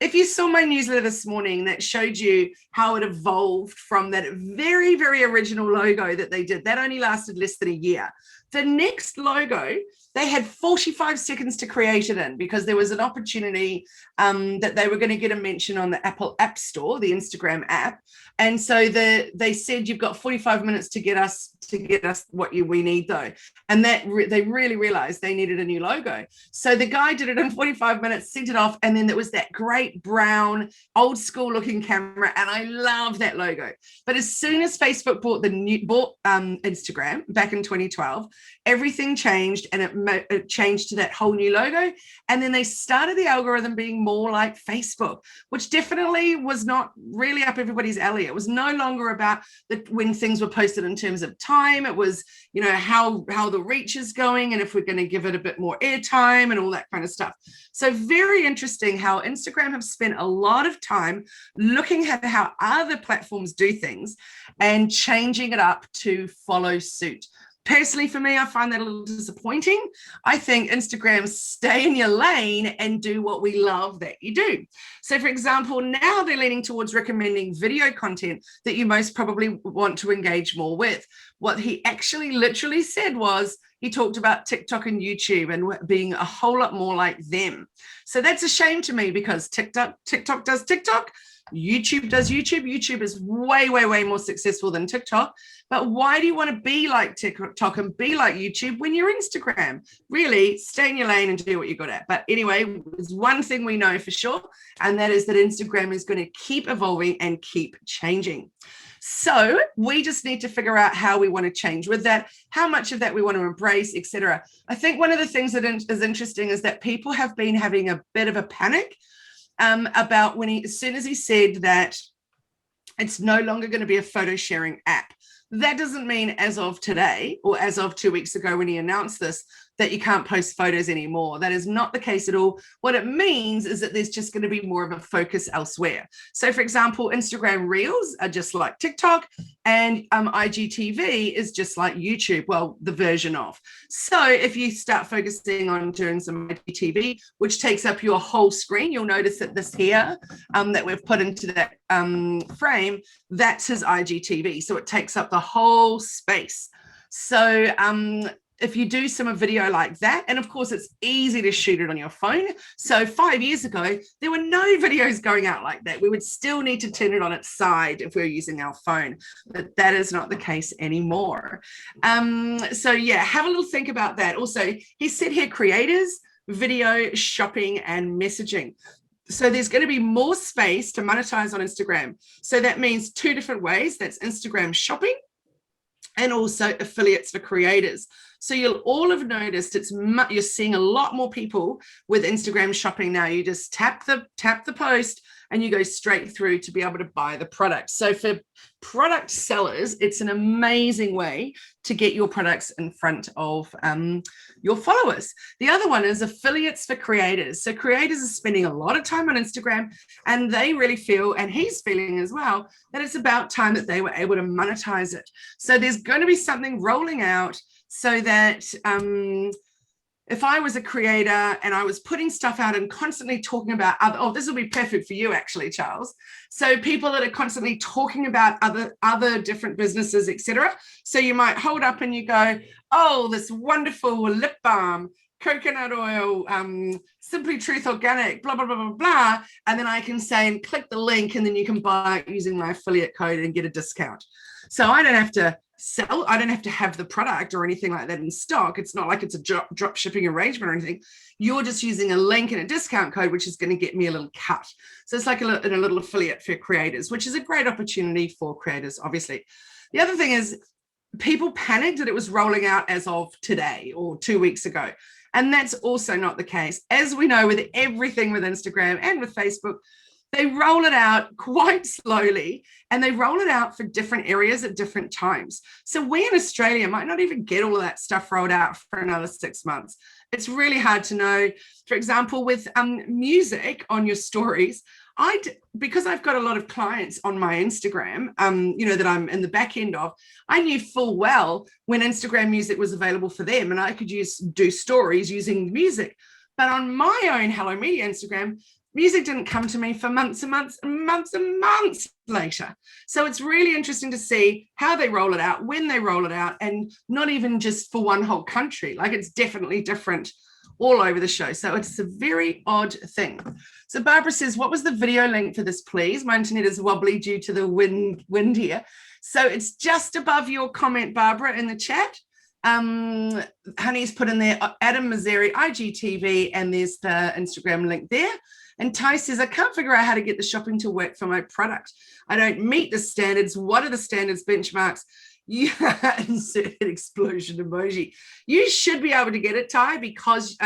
If you saw my newsletter this morning that showed you how it evolved from that very, very original logo that they did, that only lasted less than a year. The next logo, they had 45 seconds to create it in because there was an opportunity that they were going to get a mention on the Apple App Store, the Instagram app. And so they said, you've got 45 minutes to get us what we need though. And that they really realized they needed a new logo. So the guy did it in 45 minutes, sent it off. And then there was that great brown, old school looking camera. And I love that logo. But as soon as Facebook bought Instagram back in 2012, everything changed and it changed to that whole new logo. And then they started the algorithm being more like Facebook, which definitely was not really up everybody's alley. It was no longer about when things were posted in terms of time. It was, how the reach is going and if we're going to give it a bit more airtime and all that kind of stuff. So very interesting how Instagram have spent a lot of time looking at how other platforms do things and changing it up to follow suit. Personally, for me, I find that a little disappointing. I think Instagram, stay in your lane and do what we love that you do. So, for example, now they're leaning towards recommending video content that you most probably want to engage more with. What he actually literally said was he talked about TikTok and YouTube and being a whole lot more like them. So that's a shame to me because TikTok does TikTok. YouTube does YouTube. YouTube is way, way, way more successful than TikTok. But why do you want to be like TikTok and be like YouTube when you're Instagram? Really, stay in your lane and do what you're good at. But anyway, there's one thing we know for sure, and that is that Instagram is going to keep evolving and keep changing. So we just need to figure out how we want to change with that, how much of that we want to embrace, etc. I think one of the things that is interesting is that people have been having a bit of a panic about when as soon as he said that it's no longer going to be a photo sharing app. That doesn't mean as of today or as of 2 weeks ago when he announced this, that you can't post photos anymore. That is not the case at all. What it means is that there's just going to be more of a focus elsewhere. So for example, Instagram Reels are just like TikTok, and IGTV is just like YouTube, well, the version of. So if you start focusing on doing some IGTV, which takes up your whole screen, you'll notice that this here that we've put into that frame, that's his IGTV. So it takes up the whole space. So if you do some video like that, and of course it's easy to shoot it on your phone. So 5 years ago, there were no videos going out like that. We would still need to turn it on its side if we were using our phone, but that is not the case anymore. So yeah, have a little think about that. Also, he said here, creators, video, shopping, and messaging. So there's going to be more space to monetize on Instagram. So that means two different ways. That's Instagram shopping and also affiliates for creators. So you'll all have noticed you're seeing a lot more people with Instagram shopping now. You just tap the post and you go straight through to be able to buy the product. So for product sellers, it's an amazing way to get your products in front of your followers. The other one is affiliates for creators. So creators are spending a lot of time on Instagram, and they really feel, and he's feeling as well, that it's about time that they were able to monetize it. So there's going to be something rolling out so that if I was a creator and I was putting stuff out and constantly talking about this will be perfect for you actually, Charles. So people that are constantly talking about other different businesses, etc. So you might hold up and you go, oh, this wonderful lip balm, coconut oil, Simply Truth Organic, blah, blah, blah, blah, blah. And then I can say, and click the link, and then you can buy it using my affiliate code and get a discount. So I don't have to sell, I don't have to have the product or anything like that in stock. It's not like it's a drop shipping arrangement or anything. You're just using a link and a discount code, which is going to get me a little cut. So it's like a little affiliate for creators, which is a great opportunity for creators, obviously. The other thing is people panicked that it was rolling out as of today or 2 weeks ago. And that's also not the case. As we know with everything with Instagram and with Facebook, they roll it out quite slowly, and they roll it out for different areas at different times. So we in Australia might not even get all of that stuff rolled out for another 6 months. It's really hard to know. For example, with music on your stories, because I've got a lot of clients on my Instagram, that I'm in the back end of, I knew full well when Instagram music was available for them, and I could do stories using music. But on my own Hello Media Instagram, music didn't come to me for months and months and months and months later. So it's really interesting to see how they roll it out, when they roll it out, and not even just for one whole country. Like, it's definitely different all over the show. So it's a very odd thing. So Barbara says, what was the video link for this, please? My internet is wobbly due to the wind here. So it's just above your comment, Barbara, in the chat. Honey's put in there, Adam Mazzeri, IGTV, and there's the Instagram link there. And Ty says, I can't figure out how to get the shopping to work for my product. I don't meet the standards. What are the standards benchmarks? Insert explosion emoji. You should be able to get it, Ty, because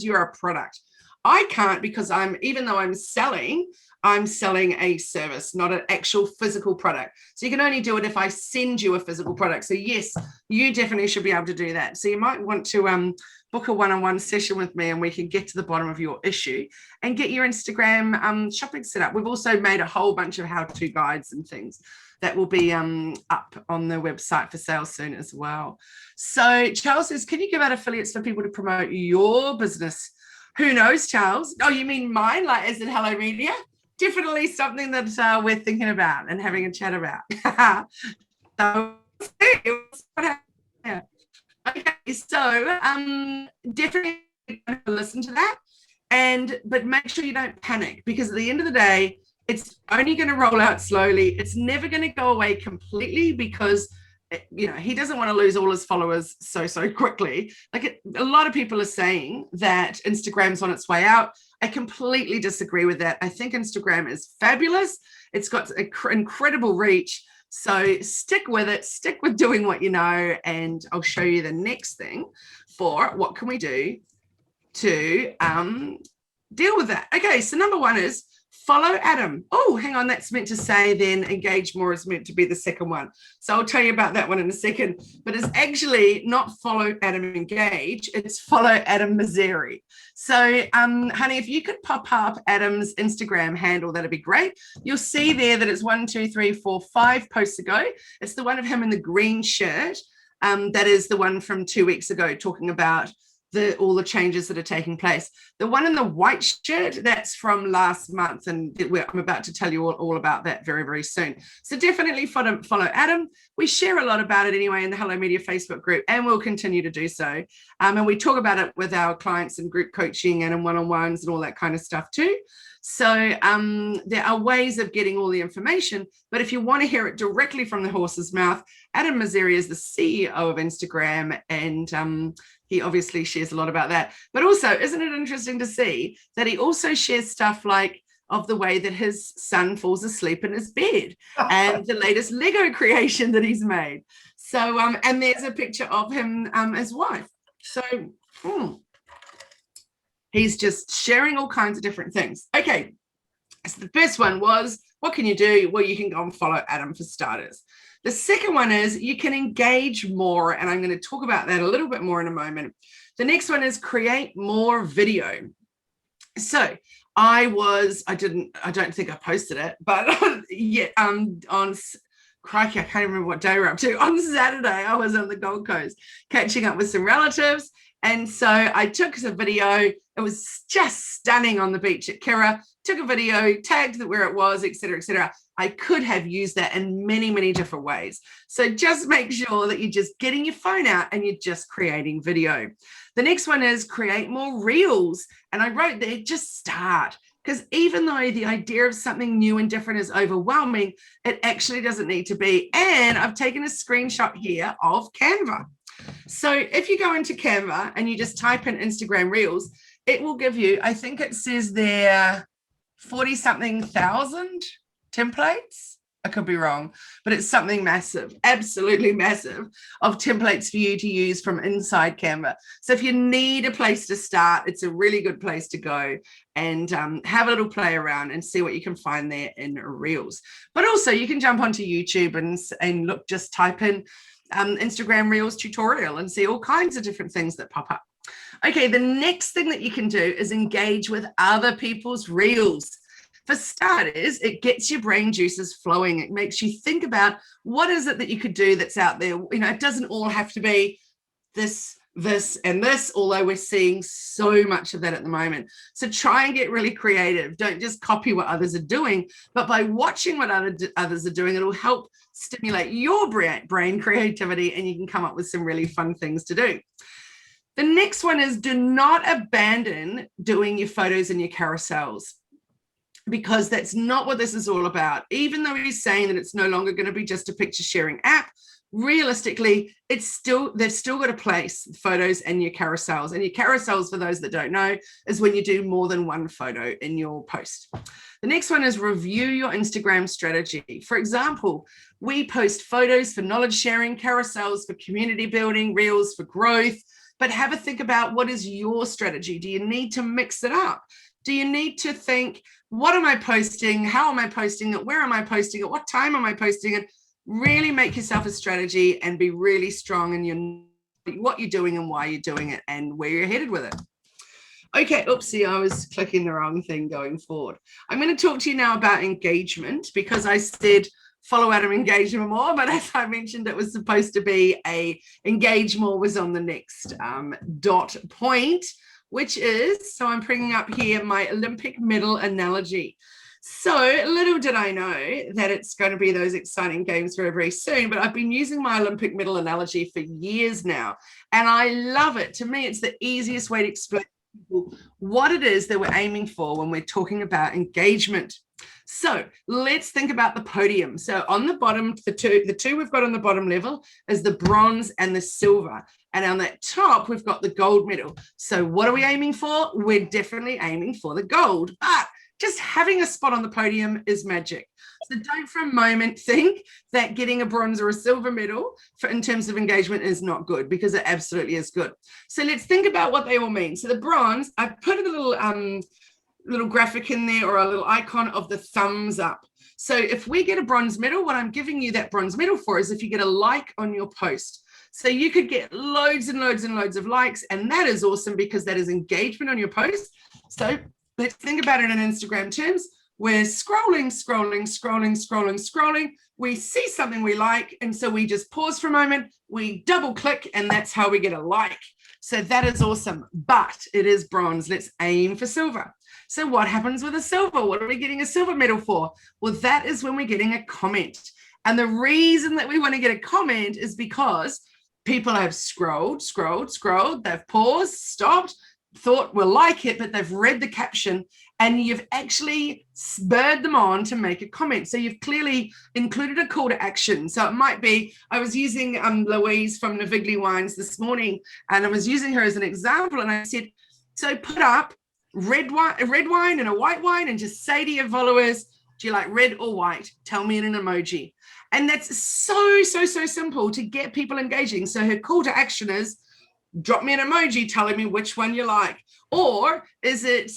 you're a product. I can't, because even though I'm selling a service, not an actual physical product. So you can only do it if I send you a physical product. So yes, you definitely should be able to do that. So you might want to book a one-on-one session with me, and we can get to the bottom of your issue and get your Instagram shopping set up. We've also made a whole bunch of how-to guides and things that will be up on the website for sale soon as well. So Charles says, can you give out affiliates for people to promote your business? Who knows, Charles? Oh, you mean mine, like as in Hello Media? Definitely something that we're thinking about and having a chat about. So, yeah. Okay, so definitely listen to that, but make sure you don't panic, because at the end of the day, It's only going to roll out slowly. It's never going to go away completely because he doesn't want to lose all his followers so quickly. A lot of people are saying that Instagram's on its way out. I completely disagree with that. I think Instagram is fabulous. It's got incredible reach. So stick with it, stick with doing what you know, and I'll show you the next thing for what can we do to deal with that. Okay, so number one is follow Adam. Oh, hang on, that's meant to say then engage more is meant to be the second one. So I'll tell you about that one in a second, but it's actually not follow Adam engage, it's follow Adam Mazzeri. So honey, if you could pop up Adam's Instagram handle, that'd be great. You'll see there that it's 5 posts ago. It's the one of him in the green shirt. That is the one from 2 weeks ago talking about all the changes that are taking place. The one in the white shirt, that's from last month, and I'm about to tell you all about that very, very soon. So definitely follow Adam. We share a lot about it anyway in the Hello Media Facebook group, and we'll continue to do so. And we talk about it with our clients in group coaching and in one-on-ones and all that kind of stuff too. So there are ways of getting all the information, but if you want to hear it directly from the horse's mouth, Adam Mazzeri is the CEO of Instagram, and he obviously shares a lot about that. But also, isn't it interesting to see that he also shares stuff like of the way that his son falls asleep in his bed and the latest Lego creation that he's made. So, and there's a picture of him, his wife. So, he's just sharing all kinds of different things. Okay, so the first one was, what can you do? Well, you can go and follow Adam for starters. The second one is you can engage more, and I'm going to talk about that a little bit more in a moment. The next one is create more video. So I don't think I posted it, but on crikey, I can't remember what day we're up to. On Saturday, I was on the Gold Coast catching up with some relatives. And so I took a video. It was just stunning on the beach at Kira. Took a video, tagged where it was, etc., etc. I could have used that in many, many different ways. So just make sure that you're just getting your phone out and you're just creating video. The next one is create more reels. And I wrote there, just start. Because even though the idea of something new and different is overwhelming, it actually doesn't need to be. And I've taken a screenshot here of CANVA. So if you go into CANVA and you just type in Instagram Reels, it will give you, I think it says there 40-something thousand templates. I could be wrong, but it's something massive, absolutely massive, of templates for you to use from inside CANVA. So if you need a place to start, it's a really good place to go and have a little play around and see what you can find there in Reels. But also you can jump onto YouTube and look, just type in Instagram Reels tutorial and see all kinds of different things that pop up. Okay, the next thing that you can do is engage with other people's Reels. For starters, it gets your brain juices flowing. It makes you think about what is it that you could do that's out there. You know, it doesn't all have to be this, and this, although we're seeing so much of that at the moment. So try and get really creative. Don't just copy what others are doing, but by watching what others are doing, it'll help stimulate your brain creativity, and you can come up with some really fun things to do. The next one is do not abandon doing your photos and your carousels, because that's not what this is all about. Even though he's saying that it's no longer going to be just a picture sharing app, realistically, they've still got a place, photos and your carousels. And your carousels, for those that don't know, is when you do more than one photo in your post. The next one is review your Instagram strategy. For example, we post photos for knowledge sharing, carousels for community building, reels for growth, but have a think about what is your strategy. Do you need to mix it up? Do you need to think, what am I posting? How am I posting it? Where am I posting it? What time am I posting it? Really make yourself a strategy and be really strong in what you're doing and why you're doing it and where you're headed with it. Okay, oopsie, I was clicking the wrong thing going forward. I'm going to talk to you now about engagement, because I said follow Adam engagement more, but as I mentioned, it was supposed to be a engage more was on the next dot point, which is, so I'm bringing up here my Olympic medal analogy. So little did I know that it's going to be those exciting games very, very soon, but I've been using my Olympic medal analogy for years now, and I love it. To me, it's the easiest way to explain to people what it is that we're aiming for when we're talking about engagement. So let's think about the podium. So on the bottom, the two we've got on the bottom level is the bronze and the silver. And on that top, we've got the gold medal. So what are we aiming for? We're definitely aiming for the gold, but just having a spot on the podium is magic. So don't for a moment think that getting a bronze or a silver medal in terms of engagement is not good, because it absolutely is good. So let's think about what they all mean. So the bronze, I've put a little graphic in there, or a little icon of the thumbs up. So if we get a bronze medal, what I'm giving you that bronze medal for is if you get a like on your post. So you could get loads and loads and loads of likes, and that is awesome because that is engagement on your post. So let's think about it in Instagram terms. We're scrolling. We see something we like, and so we just pause for a moment, we double click, and that's how we get a like. So that is awesome, but it is bronze. Let's aim for silver. So what happens with a silver? What are we getting a silver medal for? Well, that is when we're getting a comment. And the reason that we want to get a comment is because people have scrolled, they've paused, stopped, thought we'll like it, but they've read the caption, and you've actually spurred them on to make a comment. So you've clearly included a call to action. So it might be, I was using Louise from Navigli Wines this morning, and I was using her as an example, and I said, so put up a red wine and a white wine, and just say to your followers, do you like red or white? Tell me in an emoji. And that's so simple to get people engaging. So her call to action is, drop me an emoji telling me which one you like. Or is it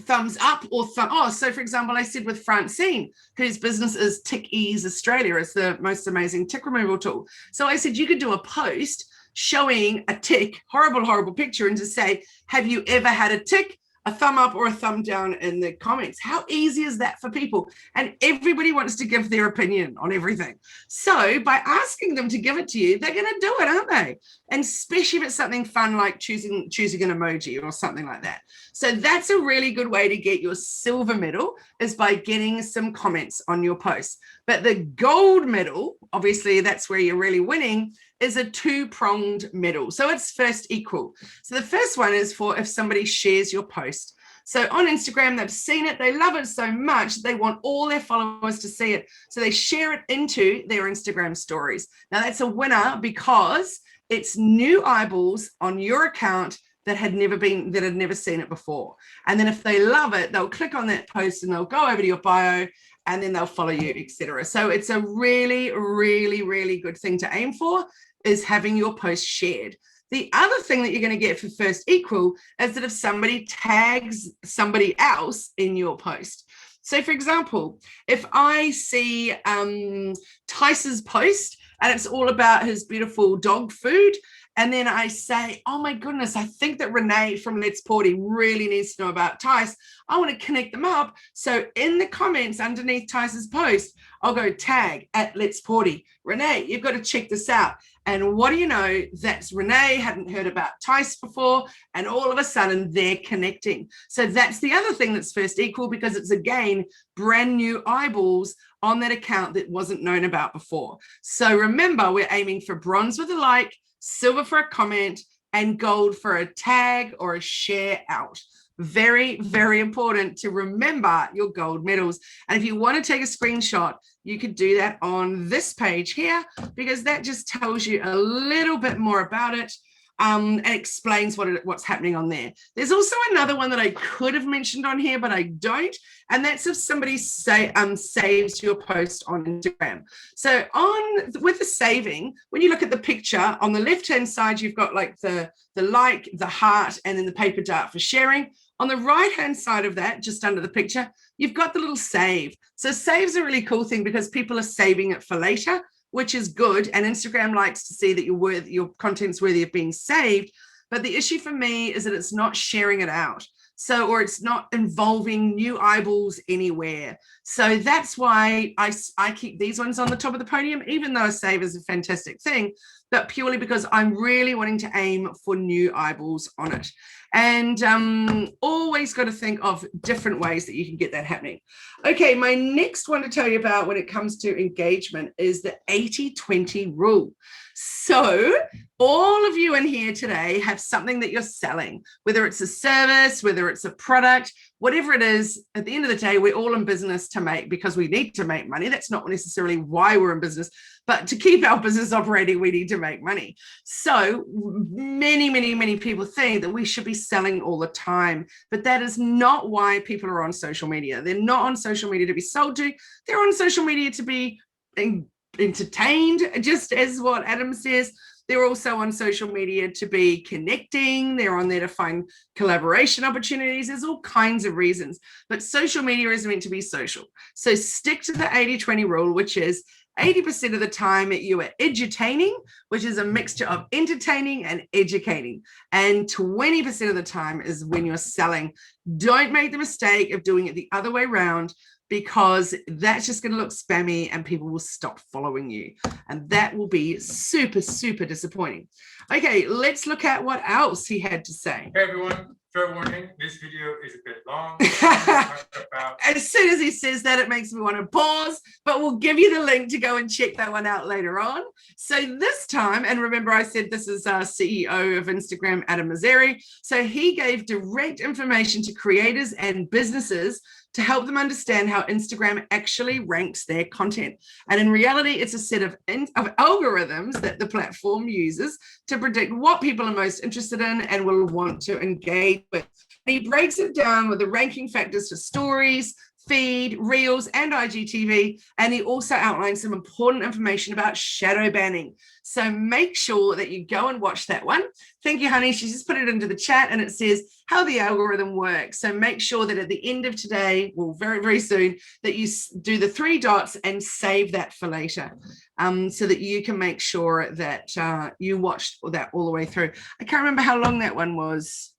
thumbs up or so for example, I said with Francine, whose business is Tick Ease Australia, it's the most amazing tick removal tool. So I said you could do a post showing a tick, horrible picture, and just say, have you ever had a tick? A thumb up or a thumb down in the comments. How easy is that for people? And everybody wants to give their opinion on everything. So by asking them to give it to you, they're going to do it, aren't they? And especially if it's something fun like choosing an emoji or something like that. So that's a really good way to get your silver medal, is by getting some comments on your posts. But the gold medal, obviously that's where you're really winning, is a two-pronged medal. So it's first equal. So the first one is for if somebody shares your post. So on Instagram, they've seen it, they love it so much, they want all their followers to see it. So they share it into their Instagram stories. Now that's a winner because it's new eyeballs on your account that had never seen it before. And then if they love it, they'll click on that post and they'll go over to your bio, and then they'll follow you, etc. So it's a really good thing to aim for, is having your post shared. The other thing that you're going to get for first equal is that if somebody tags somebody else in your post. So for example, if I see Tice's post and it's all about his beautiful dog food, and then I say, oh my goodness, I think that Renee from Let's Porty really needs to know about Tice. I want to connect them up. So in the comments underneath Tice's post, I'll go tag at Let's Porty. Renee, you've got to check this out. And what do you know? That's Renee hadn't heard about Tice before, and all of a sudden they're connecting. So that's the other thing that's first equal, because it's again brand new eyeballs on that account that wasn't known about before. So remember, we're aiming for bronze with a like, silver for a comment, and gold for a tag or a share out. Very important to remember your gold medals. And if you want to take a screenshot, you could do that on this page here, because that just tells you a little bit more about it, and explains what's happening on there. There's also another one that I could have mentioned on here, but I don't, and that's if somebody saves your post on Instagram. So with the saving, when you look at the picture, on the left-hand side, you've got like the like, the heart, and then the paper dart for sharing. On the right-hand side of that, just under the picture, you've got the little save. So save's a really cool thing because people are saving it for later, which is good. And Instagram likes to see that your content's worthy of being saved. But the issue for me is that it's not sharing it out. Or it's not involving new eyeballs anywhere. So that's why I keep these ones on the top of the podium, even though a save is a fantastic thing, but purely because I'm really wanting to aim for new eyeballs on it. And always got to think of different ways that you can get that happening. Okay, my next one to tell you about when it comes to engagement is the 80-20 rule. So all of you in here today have something that you're selling, whether it's a service, whether it's a product, whatever it is. At the end of the day, we're all in business to make, because we need to make money. That's not necessarily why we're in business, but to keep our business operating, we need to make money. So many people think that we should be selling all the time, but that is not why people are on social media. They're not on social media to be sold to. They're on social media to be entertained, just as what Adam says. They're also on social media to be connecting. They're on there to find collaboration opportunities. There's all kinds of reasons, but social media is meant to be social. So stick to the 80-20 rule, which is 80% of the time you are edutaining, which is a mixture of entertaining and educating. And 20% of the time is when you're selling. Don't make the mistake of doing it the other way around, because that's just going to look spammy and people will stop following you. And that will be super disappointing. Okay, let's look at what else he had to say. Hey everyone, fair warning, this video is a bit long. As soon as he says that, it makes me want to pause, but we'll give you the link to go and check that one out later on. So this time, and remember I said this is our CEO of Instagram, Adam Mazzeri. So he gave direct information to creators and businesses to help them understand how Instagram actually ranks their content. And in reality, it's a set of algorithms that the platform uses to predict what people are most interested in and will want to engage with. And he breaks it down with the ranking factors for stories, feed, reels, and IGTV. And he also outlines some important information about shadow banning. So make sure that you go and watch that one. Thank you, honey. She just put it into the chat and it says how the algorithm works. So make sure that at the end of today, well, very soon, that you do the 3 dots and save that for later, so that you can make sure that you watched that all the way through. I can't remember how long that one was.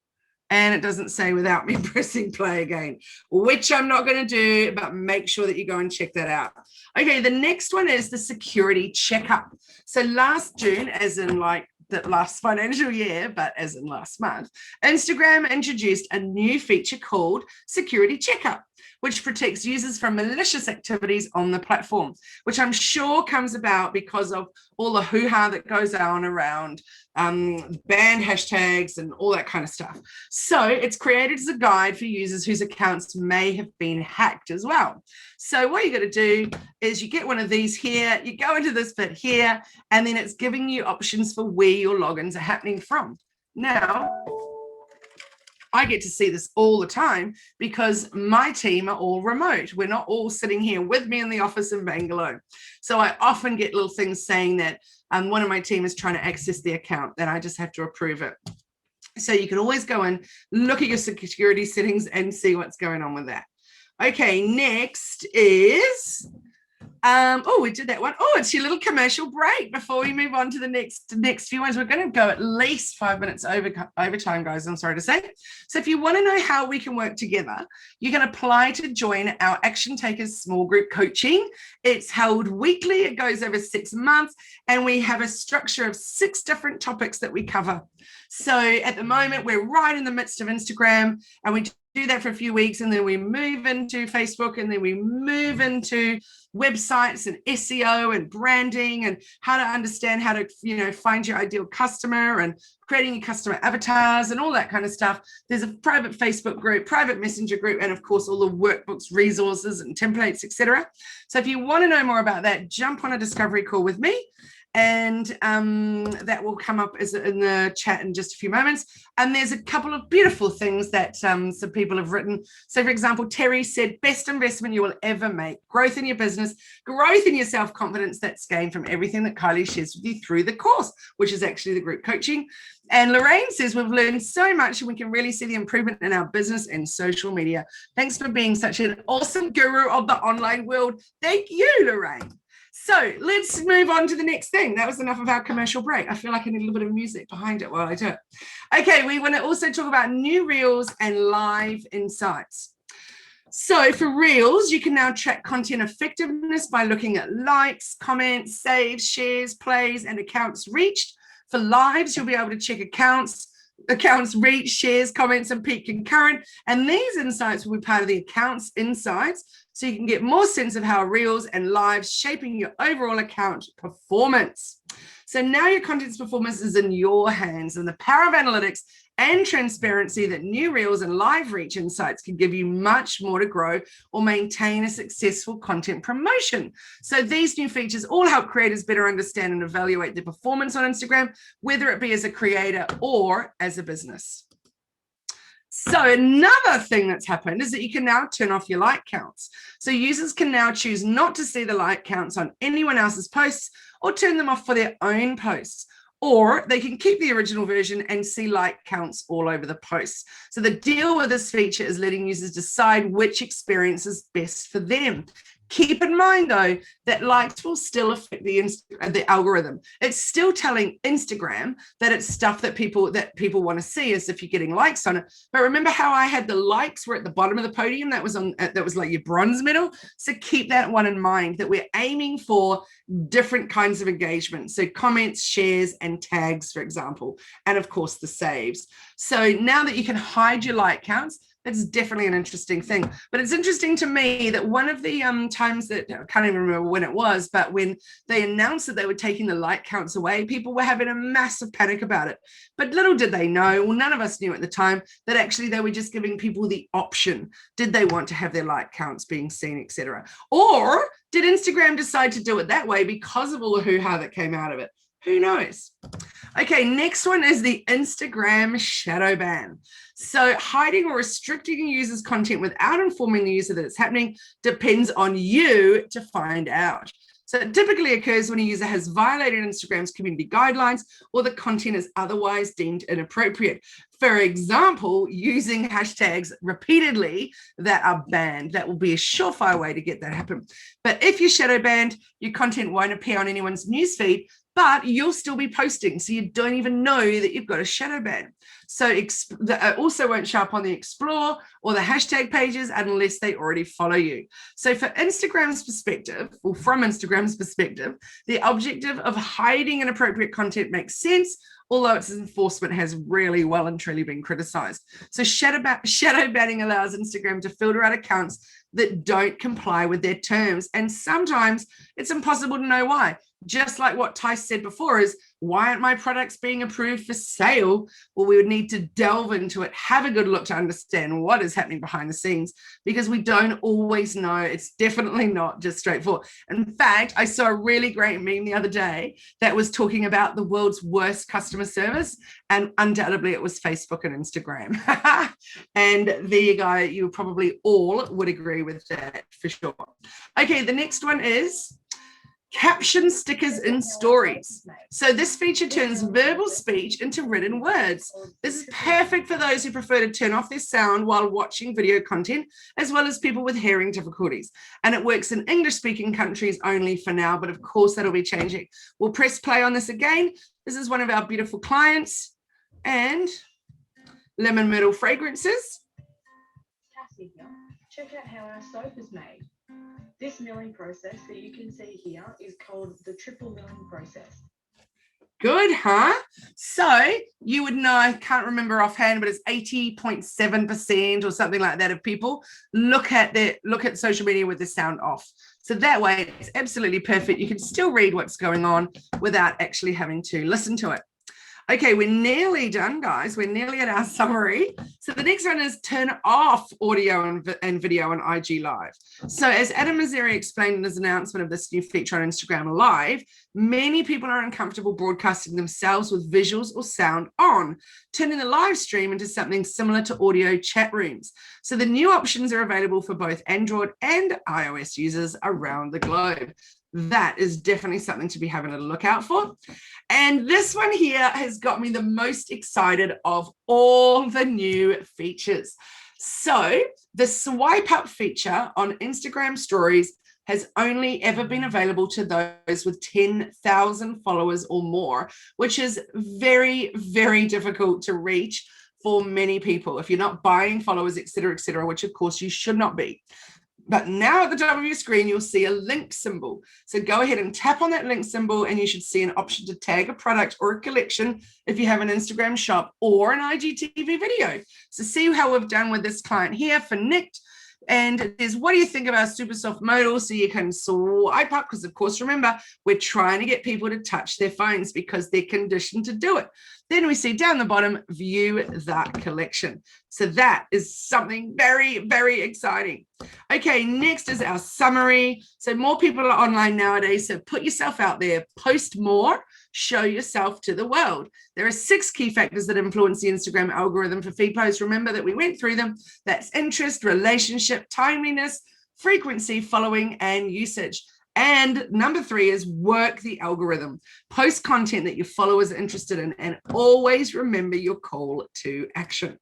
And it doesn't say without me pressing play again, which I'm not going to do, but make sure that you go and check that out. Okay, the next one is the security checkup. So last June, as in like the last financial year, but as in last month, Instagram introduced a new feature called security checkup, which protects users from malicious activities on the platform, which I'm sure comes about because of all the hoo-ha that goes on around banned hashtags and all that kind of stuff. So it's created as a guide for users whose accounts may have been hacked as well. So what you got to do is you get one of these here, you go into this bit here, and then it's giving you options for where your logins are happening from. Now, I get to see this all the time because my team are all remote. We're not all sitting here with me in the office in Bangalore. So I often get little things saying that one of my team is trying to access the account, and I just have to approve it. So you can always go and look at your security settings and see what's going on with that. Okay, next is... we did that one. Oh, it's your little commercial break before we move on to the next few ones. We're going to go at least 5 minutes over time, guys, I'm sorry to say. So if you want to know how we can work together, you can apply to join our Action Takers small group coaching. It's held weekly. It goes over 6 months, and we have a structure of 6 different topics that we cover. So at the moment, we're right in the midst of Instagram, and we do that for a few weeks, and then we move into Facebook, and then we move into websites and SEO and branding and how to understand how to find your ideal customer and creating your customer avatars and all that kind of stuff. There's a private Facebook group, private messenger group, and of course all the workbooks, resources and templates, etc. So if you want to know more about that, jump on a discovery call with me, and that will come up as in the chat in just a few moments. And there's a couple of beautiful things that some people have written. So for example, Terry said, best investment you will ever make, growth in your business, growth in your self-confidence that's gained from everything that Kylie shares with you through the course, which is actually the group coaching. And Lorraine says, we've learned so much and we can really see the improvement in our business and social media. Thanks for being such an awesome guru of the online world. Thank you, Lorraine. So let's move on to the next thing. That was enough of our commercial break. I feel like I need a little bit of music behind it while I do it. Okay, we want to also talk about new reels and live insights. So for Reels, you can now track content effectiveness by looking at likes, comments, saves, shares, plays, and accounts reached. For Lives, you'll be able to check accounts reach, shares, comments, and peak concurrent. And these insights will be part of the accounts insights, so you can get more sense of how Reels and Lives shaping your overall account performance. So now your content's performance is in your hands, and the power of analytics and transparency that new Reels and Live reach insights can give you much more to grow or maintain a successful content promotion. So these new features all help creators better understand and evaluate their performance on Instagram, whether it be as a creator or as a business. So another thing that's happened is that you can now turn off your like counts. So users can now choose not to see the like counts on anyone else's posts or turn them off for their own posts. Or they can keep the original version and see like counts all over the posts. So the deal with this feature is letting users decide which experience is best for them. Keep in mind, though, that likes will still affect the algorithm. It's still telling Instagram that it's stuff that people want to see, as if you're getting likes on it. But remember how I had the likes were at the bottom of the podium? That was like your bronze medal. So keep that one in mind, that we're aiming for different kinds of engagement. So comments, shares, and tags, for example, and of course the saves. So now that you can hide your like counts, that's definitely an interesting thing. But it's interesting to me that one of the times that, I can't even remember when it was, but when they announced that they were taking the like counts away, people were having a massive panic about it. But little did they know, well, none of us knew at the time, that actually they were just giving people the option. Did they want to have their like counts being seen, etc.? Or did Instagram decide to do it that way because of all the hoo-ha that came out of it? Who knows? Okay, next one is the Instagram shadow ban. So hiding or restricting a user's content without informing the user that it's happening depends on you to find out. So it typically occurs when a user has violated Instagram's community guidelines or the content is otherwise deemed inappropriate. For example, using hashtags repeatedly that are banned. That will be a surefire way to get that happen. But if you're shadow banned, your content won't appear on anyone's newsfeed, but you'll still be posting, so you don't even know that you've got a shadow ban. So it also won't show up on the Explore or the hashtag pages unless they already follow you. So for Instagram's perspective, or from Instagram's perspective, the objective of hiding inappropriate content makes sense, although its enforcement has really well and truly been criticized. So shadow banning allows Instagram to filter out accounts that don't comply with their terms. And sometimes it's impossible to know why. Just like what Tice said before, is why aren't my products being approved for sale? Well, we would need to delve into it, have a good look to understand what is happening behind the scenes, because we don't always know. It's definitely not just straightforward. In fact, I saw a really great meme the other day that was talking about the world's worst customer service, and undoubtedly it was Facebook and Instagram. And there you go. You probably all would agree with that for sure. Okay, the next one is caption stickers in stories. So this feature turns verbal speech into written words. This is perfect for those who prefer to turn off their sound while watching video content, as well as people with hearing difficulties. And it works in English-speaking countries only for now, but of course that'll be changing. We'll press play on this again. This is one of our beautiful clients, and Lemon Myrtle Fragrances. Cassie here. Check out how our soap is made. This milling process that you can see here is called the triple milling process. Good, huh? So you would know, I can't remember offhand, but it's 80.7% or something like that of people look at social media with the sound off. So that way it's absolutely perfect. You can still read what's going on without actually having to listen to it. Okay, we're nearly done, guys. We're nearly at our summary. So the next one is turn off audio and video on IG Live. So as Adam Mazzeri explained in his announcement of this new feature on Instagram Live, many people are uncomfortable broadcasting themselves with visuals or sound on, turning the live stream into something similar to audio chat rooms. So the new options are available for both Android and iOS users around the globe. That is definitely something to be having a look out for. And this one here has got me the most excited of all the new features. So the swipe up feature on Instagram stories has only ever been available to those with 10,000 followers or more, which is very, very difficult to reach for many people. If you're not buying followers, etc., which of course you should not be. But now at the top of your screen, you'll see a link symbol. So go ahead and tap on that link symbol and you should see an option to tag a product or a collection if you have an Instagram shop or an IGTV video. So see how we've done with this client here for Nick. And it is, what do you think about super soft modal? So you can swipe up, because of course, remember, we're trying to get people to touch their phones because they're conditioned to do it. Then we see down the bottom, view that collection. So that is something very, very exciting. Okay, next is our summary. So more people are online nowadays. So put yourself out there, post more, show yourself to the world. There are 6 key factors that influence the Instagram algorithm for feed posts. Remember that we went through them. That's interest, relationship, timeliness, frequency, following, and usage. And number 3 is work the algorithm. Post content that your followers are interested in, and always remember your call to action.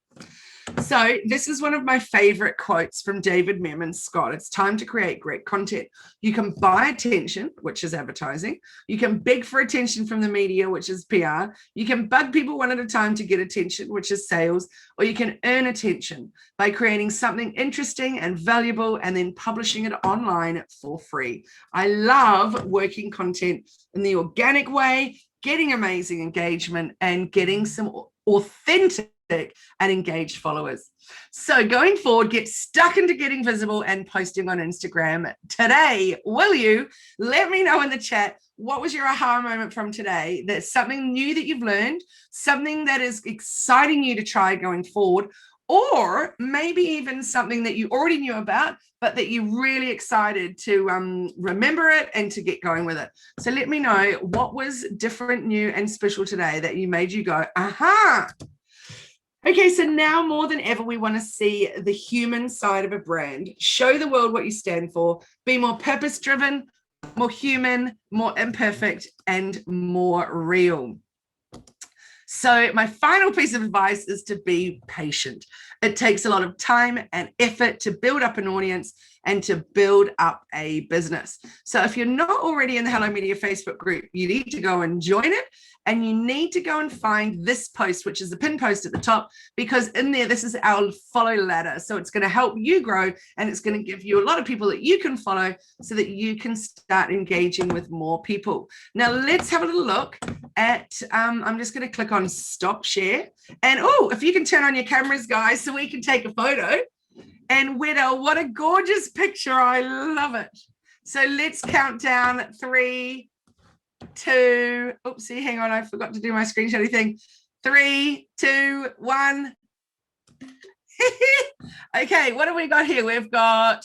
So this is one of my favorite quotes from David Meerman Scott. It's time to create great content. You can buy attention, which is advertising. You can beg for attention from the media, which is PR. You can bug people one at a time to get attention, which is sales. Or you can earn attention by creating something interesting and valuable and then publishing it online for free. I love working content in the organic way, getting amazing engagement and getting some authentic and engaged followers. So going forward, get stuck into getting visible and posting on Instagram today. Will you? Let me know in the chat, what was your aha moment from today? That's something new that you've learned, something that is exciting you to try going forward, or maybe even something that you already knew about, but that you're really excited to remember it and to get going with it. So let me know what was different, new, and special today that you made you go, aha. Okay, so now more than ever, we want to see the human side of a brand. Show the world what you stand for. Be more purpose-driven, more human, more imperfect, and more real. So my final piece of advice is to be patient. It takes a lot of time and effort to build up an audience and to build up a business. So if you're not already in the Hello Media Facebook group, you need to go and join it. And you need to go and find this post, which is the pin post at the top, because in there, this is our follow ladder. So it's going to help you grow, and it's going to give you a lot of people that you can follow so that you can start engaging with more people. Now, let's have a little look at, I'm just going to click on stop share. And oh, if you can turn on your cameras, guys, so we can take a photo. And Weddell, what a gorgeous picture. I love it. So let's count down 3, 2, oopsie, hang on, I forgot to do my screenshotting thing. 3, 2, 1. Okay, what have we got here? We've got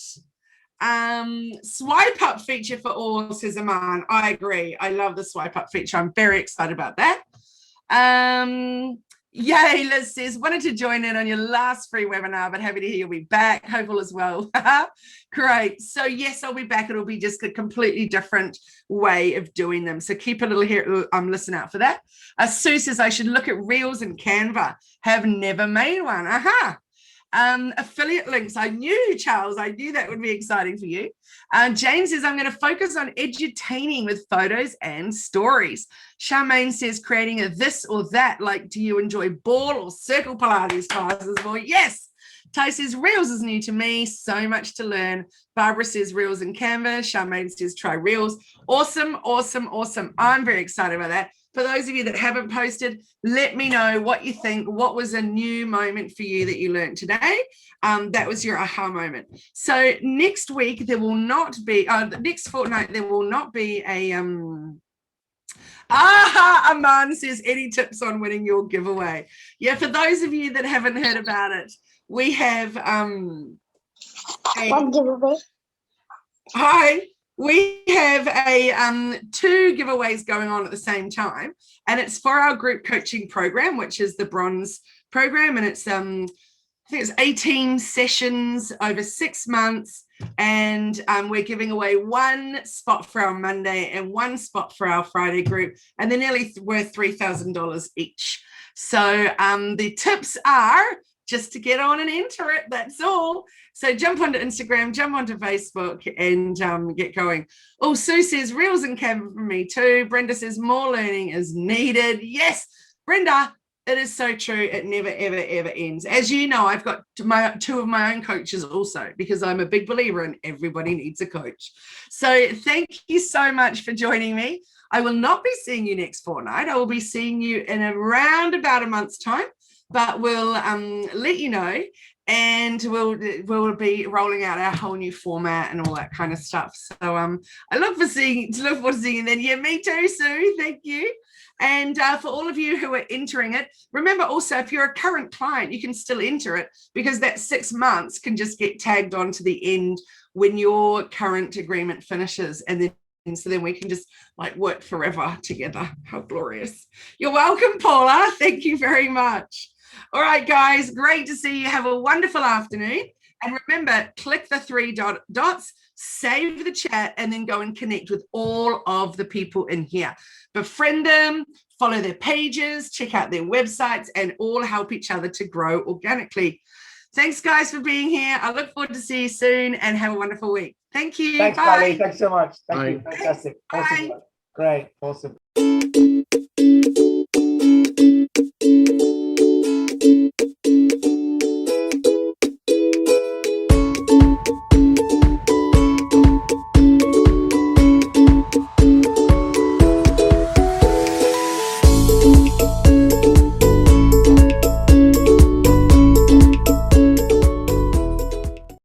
swipe up feature for all, says Aman. I agree. I love the swipe up feature. I'm very excited about that. Yay, Liz says, wanted to join in on your last free webinar, but happy to hear you'll be back. Hopeful as well. Great. So yes, I'll be back. It'll be just a completely different way of doing them. So keep a little here, listen out for that. Sue says, I should look at Reels and Canva. Have never made one. Aha. Affiliate links. I knew, Charles, I knew that would be exciting for you. Jane says, I'm going to focus on edutaining with photos and stories. Charmaine says, creating a this or that, like, do you enjoy ball or circle Pilates classes? Well, yes. Ty says, Reels is new to me. So much to learn. Barbara says, Reels and Canva. Charmaine says, try Reels. Awesome, awesome, awesome. I'm very excited about that. For those of you that haven't posted, let me know what you think. What was a new moment for you that you learned today? That was your aha moment. So next week, there will not be, the next fortnight, there will not be a, Aman says, any tips on winning your giveaway? Yeah, for those of you that haven't heard about it, we have, What giveaway? Hi. We have a 2 giveaways going on at the same time, and it's for our group coaching program, which is the bronze program, and it's I think it's 18 sessions over 6 months, and we're giving away 1 spot for our Monday and 1 spot for our Friday group, and they're nearly worth $3,000 each. So the tips are just to get on and enter it. That's all. So jump onto Instagram, jump onto Facebook, and get going. Oh, Sue says, Reels and Canva for me too. Brenda says, more learning is needed. Yes, Brenda, It is so true. It never, ever, ever ends. As you know, I've got two of my own coaches also, because I'm a big believer in everybody needs a coach. So thank you so much for joining me. I will not be seeing you next fortnight. I will be seeing you in around about a month's time, but we'll let you know, and we'll be rolling out our whole new format and all that kind of stuff. So I look forward to seeing you then. Yeah, me too, Sue. Thank you. And for all of you who are entering it, remember also, if you're a current client, you can still enter it, because that 6 months can just get tagged on to the end when your current agreement finishes, and then we can just like work forever together. How glorious. You're welcome, Paula. Thank you very much. All right, guys, great to see you. Have a wonderful afternoon. And remember, click the 3 dots, save the chat, and then go and connect with all of the people in here. Befriend them, follow their pages, check out their websites, and all help each other to grow organically. Thanks, guys, for being here. I look forward to see you soon, and have a wonderful week. Thank you. Thanks, Bye. Kylie. Thanks so much. Thank you. Fantastic. Bye. Awesome. Great. Awesome.